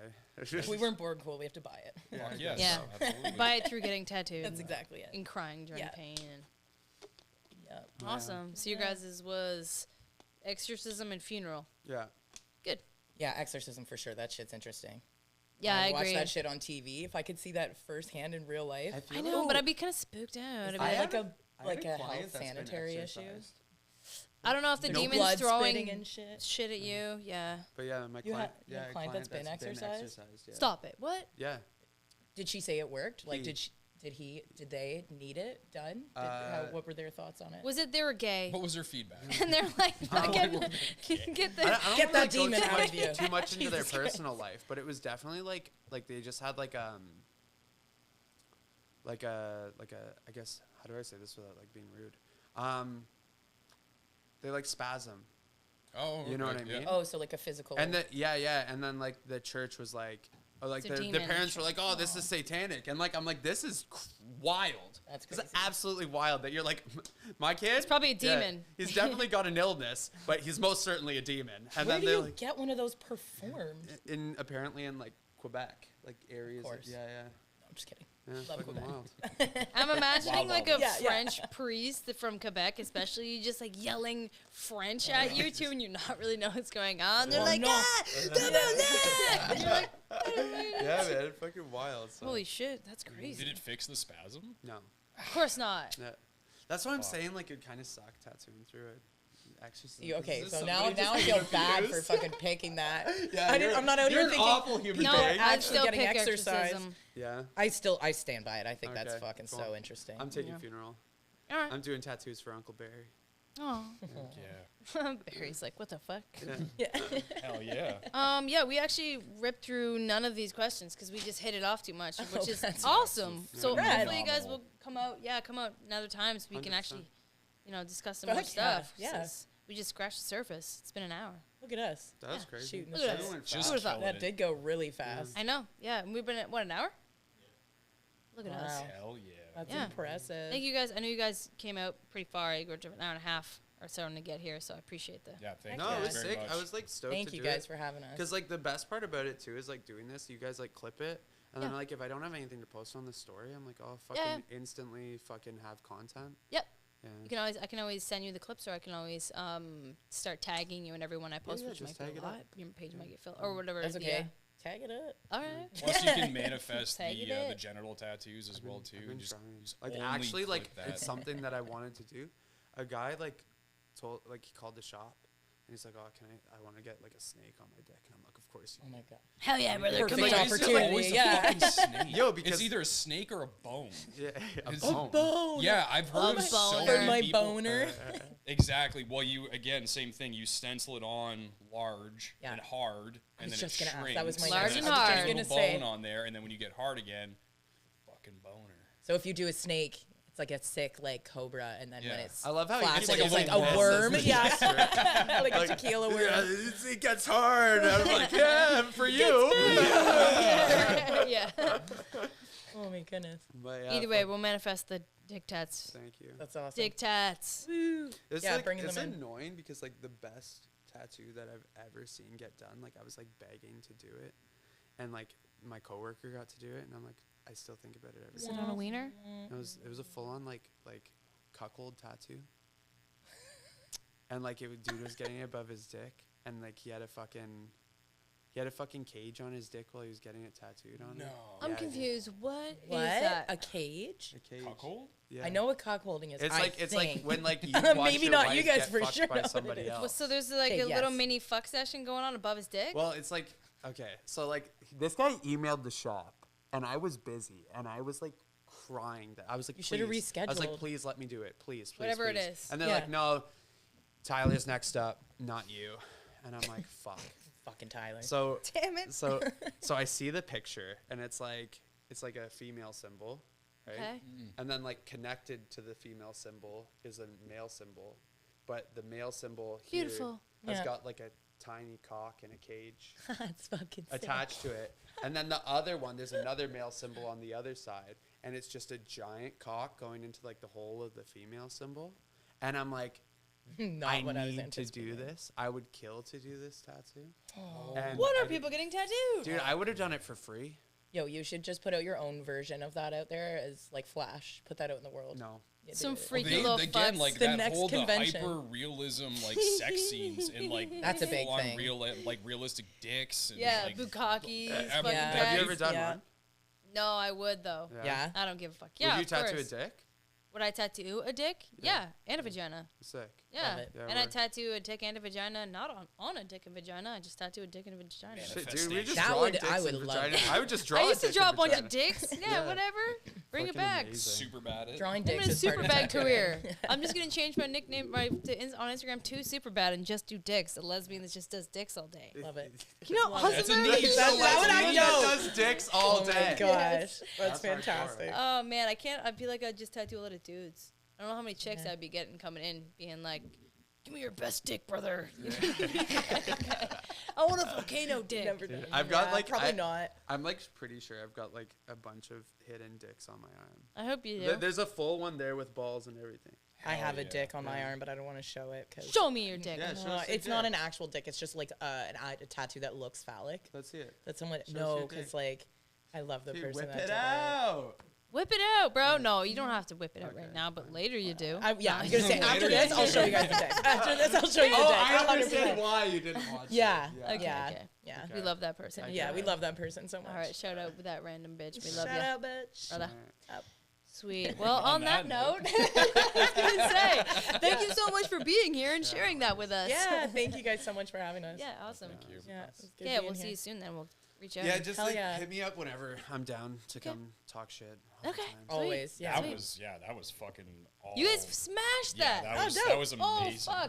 If we weren't bored cool, we have to buy it. Yeah, Fuck yes, Yeah. absolutely. buy it through getting tattooed. That's exactly it. And crying during Yeah. pain. And Yep. awesome. So your guys' was exorcism and funeral. Yeah. Good. Yeah, exorcism for sure. That shit's interesting. Yeah, I watch agree. that shit on TV. If I could see that firsthand in real life, I know, but I'd be kind of spooked out. is I'd be that like, like a client health that's been sanitary issue? exercised. I don't know if the No demon's blood throwing spitting and shit. at you. Yeah. But yeah, my You client, you have a client that's been exercised? yeah. Stop it. What? Yeah. Did she say it worked? Like, He- did they need it done? What were their thoughts on it? Was it they were gay? What was her feedback? And they're like, get the. I don't Get wanna, that go demon too out much- of you. Too much into their Jesus Christ. personal life, but it was definitely like they just had like a I guess, how do I say this without like being rude? They like spasm. Oh, You know okay, what I yeah. mean? Oh, so like a physical. And and then like the church was like, or like It's a the demon. parents were like, oh, this is satanic, and like I'm like, this is wild. That's It's crazy. absolutely wild that you're like, my kid. It's probably a Yeah, demon. he's definitely got an illness, but he's most certainly a demon. And Where then do they're you like, get one of those performed? apparently in like Quebec, like areas. course. Yeah. No, I'm just kidding. Yeah, Love fucking Quebec. wild. I'm imagining like a Yeah, yeah. French priest from Quebec, especially just like yelling French at you too, and you not really know what's going on. They're Oh, like, no. ah, and you're like, Yeah, man, fucking wild. So. holy shit, that's Did crazy. it fix the spasm? No. Of course not. No. That's what I'm Fuck. saying. Like, it kind of sucked tattooing through it. Actually, Okay, is so this now somebody I just feel being bad for abused? fucking picking that. Yeah, I'm not out you're here an thinking. awful human No, being. I'd Actually still getting pick exercise. exorcism. Yeah. I stand by it. I think that's Okay, fucking cool. so interesting. I'm taking Yeah. funeral. All right. I'm doing tattoos for Uncle Barry. Oh, Yeah. Barry's like, what the fuck? Yeah. Yeah. Hell yeah. Yeah, we actually ripped through none of these questions because we just hit it off too much, which is that's awesome. So Yeah. hopefully you guys Phenomenal. will come out another time so we can 100%. actually, discuss some Fuck more yeah, stuff. yeah. Since we just scratched the surface. It's been an hour. Look at us. That was Yeah. crazy. Shooting the shit. It went Just fast. Would've thought killing That it. did go really fast. I know. Yeah, and we've been at an hour. Look at us. Wow. Hell yeah. That's Yeah. impressive. Thank you guys. I know you guys came out pretty far. You were an hour and a half or so to get here, so I appreciate that. Yeah, thank No, you it was guys sick. very I much. was like stoked Thank to you do guys it. for having us. Because like the best part about it too is like doing this. You guys like clip it, and then Yeah. like if I don't have anything to post on the story, I'm like, oh fucking instantly fucking have content. Yep. Yeah. I can always send you the clips, or I can always start tagging you in everyone I post, yeah, which just might be tag a it up. lot. Your page might get filled, or whatever. That's yeah. okay. Tag it up. All right. Plus, you can manifest Tag it the up. genital tattoos as well too. I've been and just trying. just Like only actually, like clip that. it's something that I wanted to do. A guy like he called the shop, and he's like, oh, I want to get like a snake on my dick, and I'm like, of course Oh you. my god. Hell yeah, brother. Perfect Come Like, here. is it opportunity, always a yeah. fucking snake? Yo, because- it's either a snake or a bone. Yeah, a It's- bone. Bone. Yeah, I've heard Oh, of so boner. many my people. boner. Exactly. Well, you again, same thing. You stencil it on large Yeah. and hard, and was then just it gonna ask. shrinks. That was my Large then and it's just hard. a I little was gonna say. bone on there, and then when you get hard again, fucking boner. So if you do a snake, it's like a sick like cobra, and then when Yeah. it's I love how flaccid, it's like a it's like little a worm. worm. Yeah, like a tequila Yeah, worm. it gets hard. And I'm like, yeah, for you. Yeah. Oh my goodness, But yeah, Either way, we'll manifest the dick tats. thank you. that's awesome. Dick tats. It's Yeah, like, bringing it's them in. annoying because like the best tattoo that I've ever seen get done, like I was like begging to do it, and like my coworker got to do it, and I'm like, I still think about it every Is day. it on a wiener? It was a full on like cuckold tattoo, and like dude was getting it above his dick, and like he had a fucking cage on his dick while he was getting it tattooed on. No. him. I'm Yeah, confused. What is What? that? A cage? A cage. Cuckold? Yeah. I know what cock holding is. It's I like think. when like you Maybe watch your not you wife guys get for fucked sure by know what it somebody is. else. Well, so there's like Okay, a little yes. mini fuck session going on above his dick? Well, it's like okay, so like this guy emailed the shop, and I was busy, and I was like crying. That I was like, You should've "Please." I was like, rescheduled. please let me do it, please, please, Whatever it please." is. And they're Yeah. like, no, Tyler's next up, not you. And I'm like, fuck. Fucking Tyler. So Damn it. so I see the picture, and it's like a female symbol, right? Okay. And then like connected to the female symbol is a male symbol, but the male symbol here Beautiful. has Yeah. got like a tiny cock in a cage That's fucking sick. attached to it. And then the other one, there's another male symbol on the other side, and it's just a giant cock going into like the hole of the female symbol. And I'm like, Not I what I was need to do anticipating. this. I would kill to do this tattoo. And What I are did- people getting tattooed? Dude, I would have done it for free. Yo, you should just put out your own version of that out there as like Flash. Put that out in the world. No. Some dude. freaky They, little again, fucks. like The that next whole the convention. hyper realism, like sex scenes and like That's a big full-on thing. like realistic dicks. And, Yeah, like, bukkakis, have- fucking Yeah. Have you cats. ever done Yeah. one? No, I would though. Yeah. I don't give a fuck. Yeah, Would you of tattoo course. a dick? Would I tattoo a dick? Yeah, and a vagina. Sick. Yeah, Love it. Yeah, and I we're- tattoo a dick and a vagina, not on a dick and vagina. I just tattoo a dick and a vagina. Shit, dude, we're just That drawing would- dicks I and would love vaginas. that. I would just draw. I used to dick draw a and bunch of vagina. dicks. Yeah, Yeah. whatever. Bring it Fucking back. amazing. super bad at it. Drawing I'm dicks in a is part super of bad tattooing. career. I'm just gonna change my nickname on Instagram to super bad and just do dicks. A lesbian that just does dicks all day. Love it. You know, Love it. That's a awesome. niche. That's what I Lesbian know. that does dicks all Oh my day. gosh, that's That's hardcore. fantastic. Oh man, I can't. I feel like I'd just tattoo a lot of dudes. I don't know how many chicks I'd be getting coming in, being like, "Give me your best dick, brother." I want a volcano dick. Never done. I've got, Yeah, like, probably not. I'm like pretty sure I've got like a bunch of hidden dicks on my arm. I hope you do. There's a full one there with balls and everything. I have a yeah. dick on my arm, but I don't want to show it because Show me your dick. Yeah, show us your it's not dick. an actual dick. It's just like a tattoo that looks phallic. Let's see it. That's someone Show us no, your because dick. like I love the Dude, person whip that it did out. Whip it out, bro. No, you don't have to whip it out Okay, right now, but later you do. I was gonna say after Later. this, I'll show you guys the dick. After this, I'll show you the Oh, dick. I 100%. understand why you didn't watch Yeah. it. Okay, Yeah. okay. Yeah. We love that person. Yeah, we love that person so much. All right, shout out with that random bitch. We love Shout you, out, bitch. brother. Alright. Sweet. Well, on that that note, I was gonna say thank you so much for being here and sharing that with us. Yeah, thank you guys so much for having us. Yeah, awesome. Thank you. Yeah, it was good Yeah, being we'll see here. you soon. Then we'll reach out. Yeah, and- just Hell like yeah. hit me up whenever I'm down to come talk shit. all the Okay. time. Always. Yeah. That Sweet. was that was fucking. All, you guys smashed Yeah, that. that was dope. that was Oh, amazing. fuck. Yeah.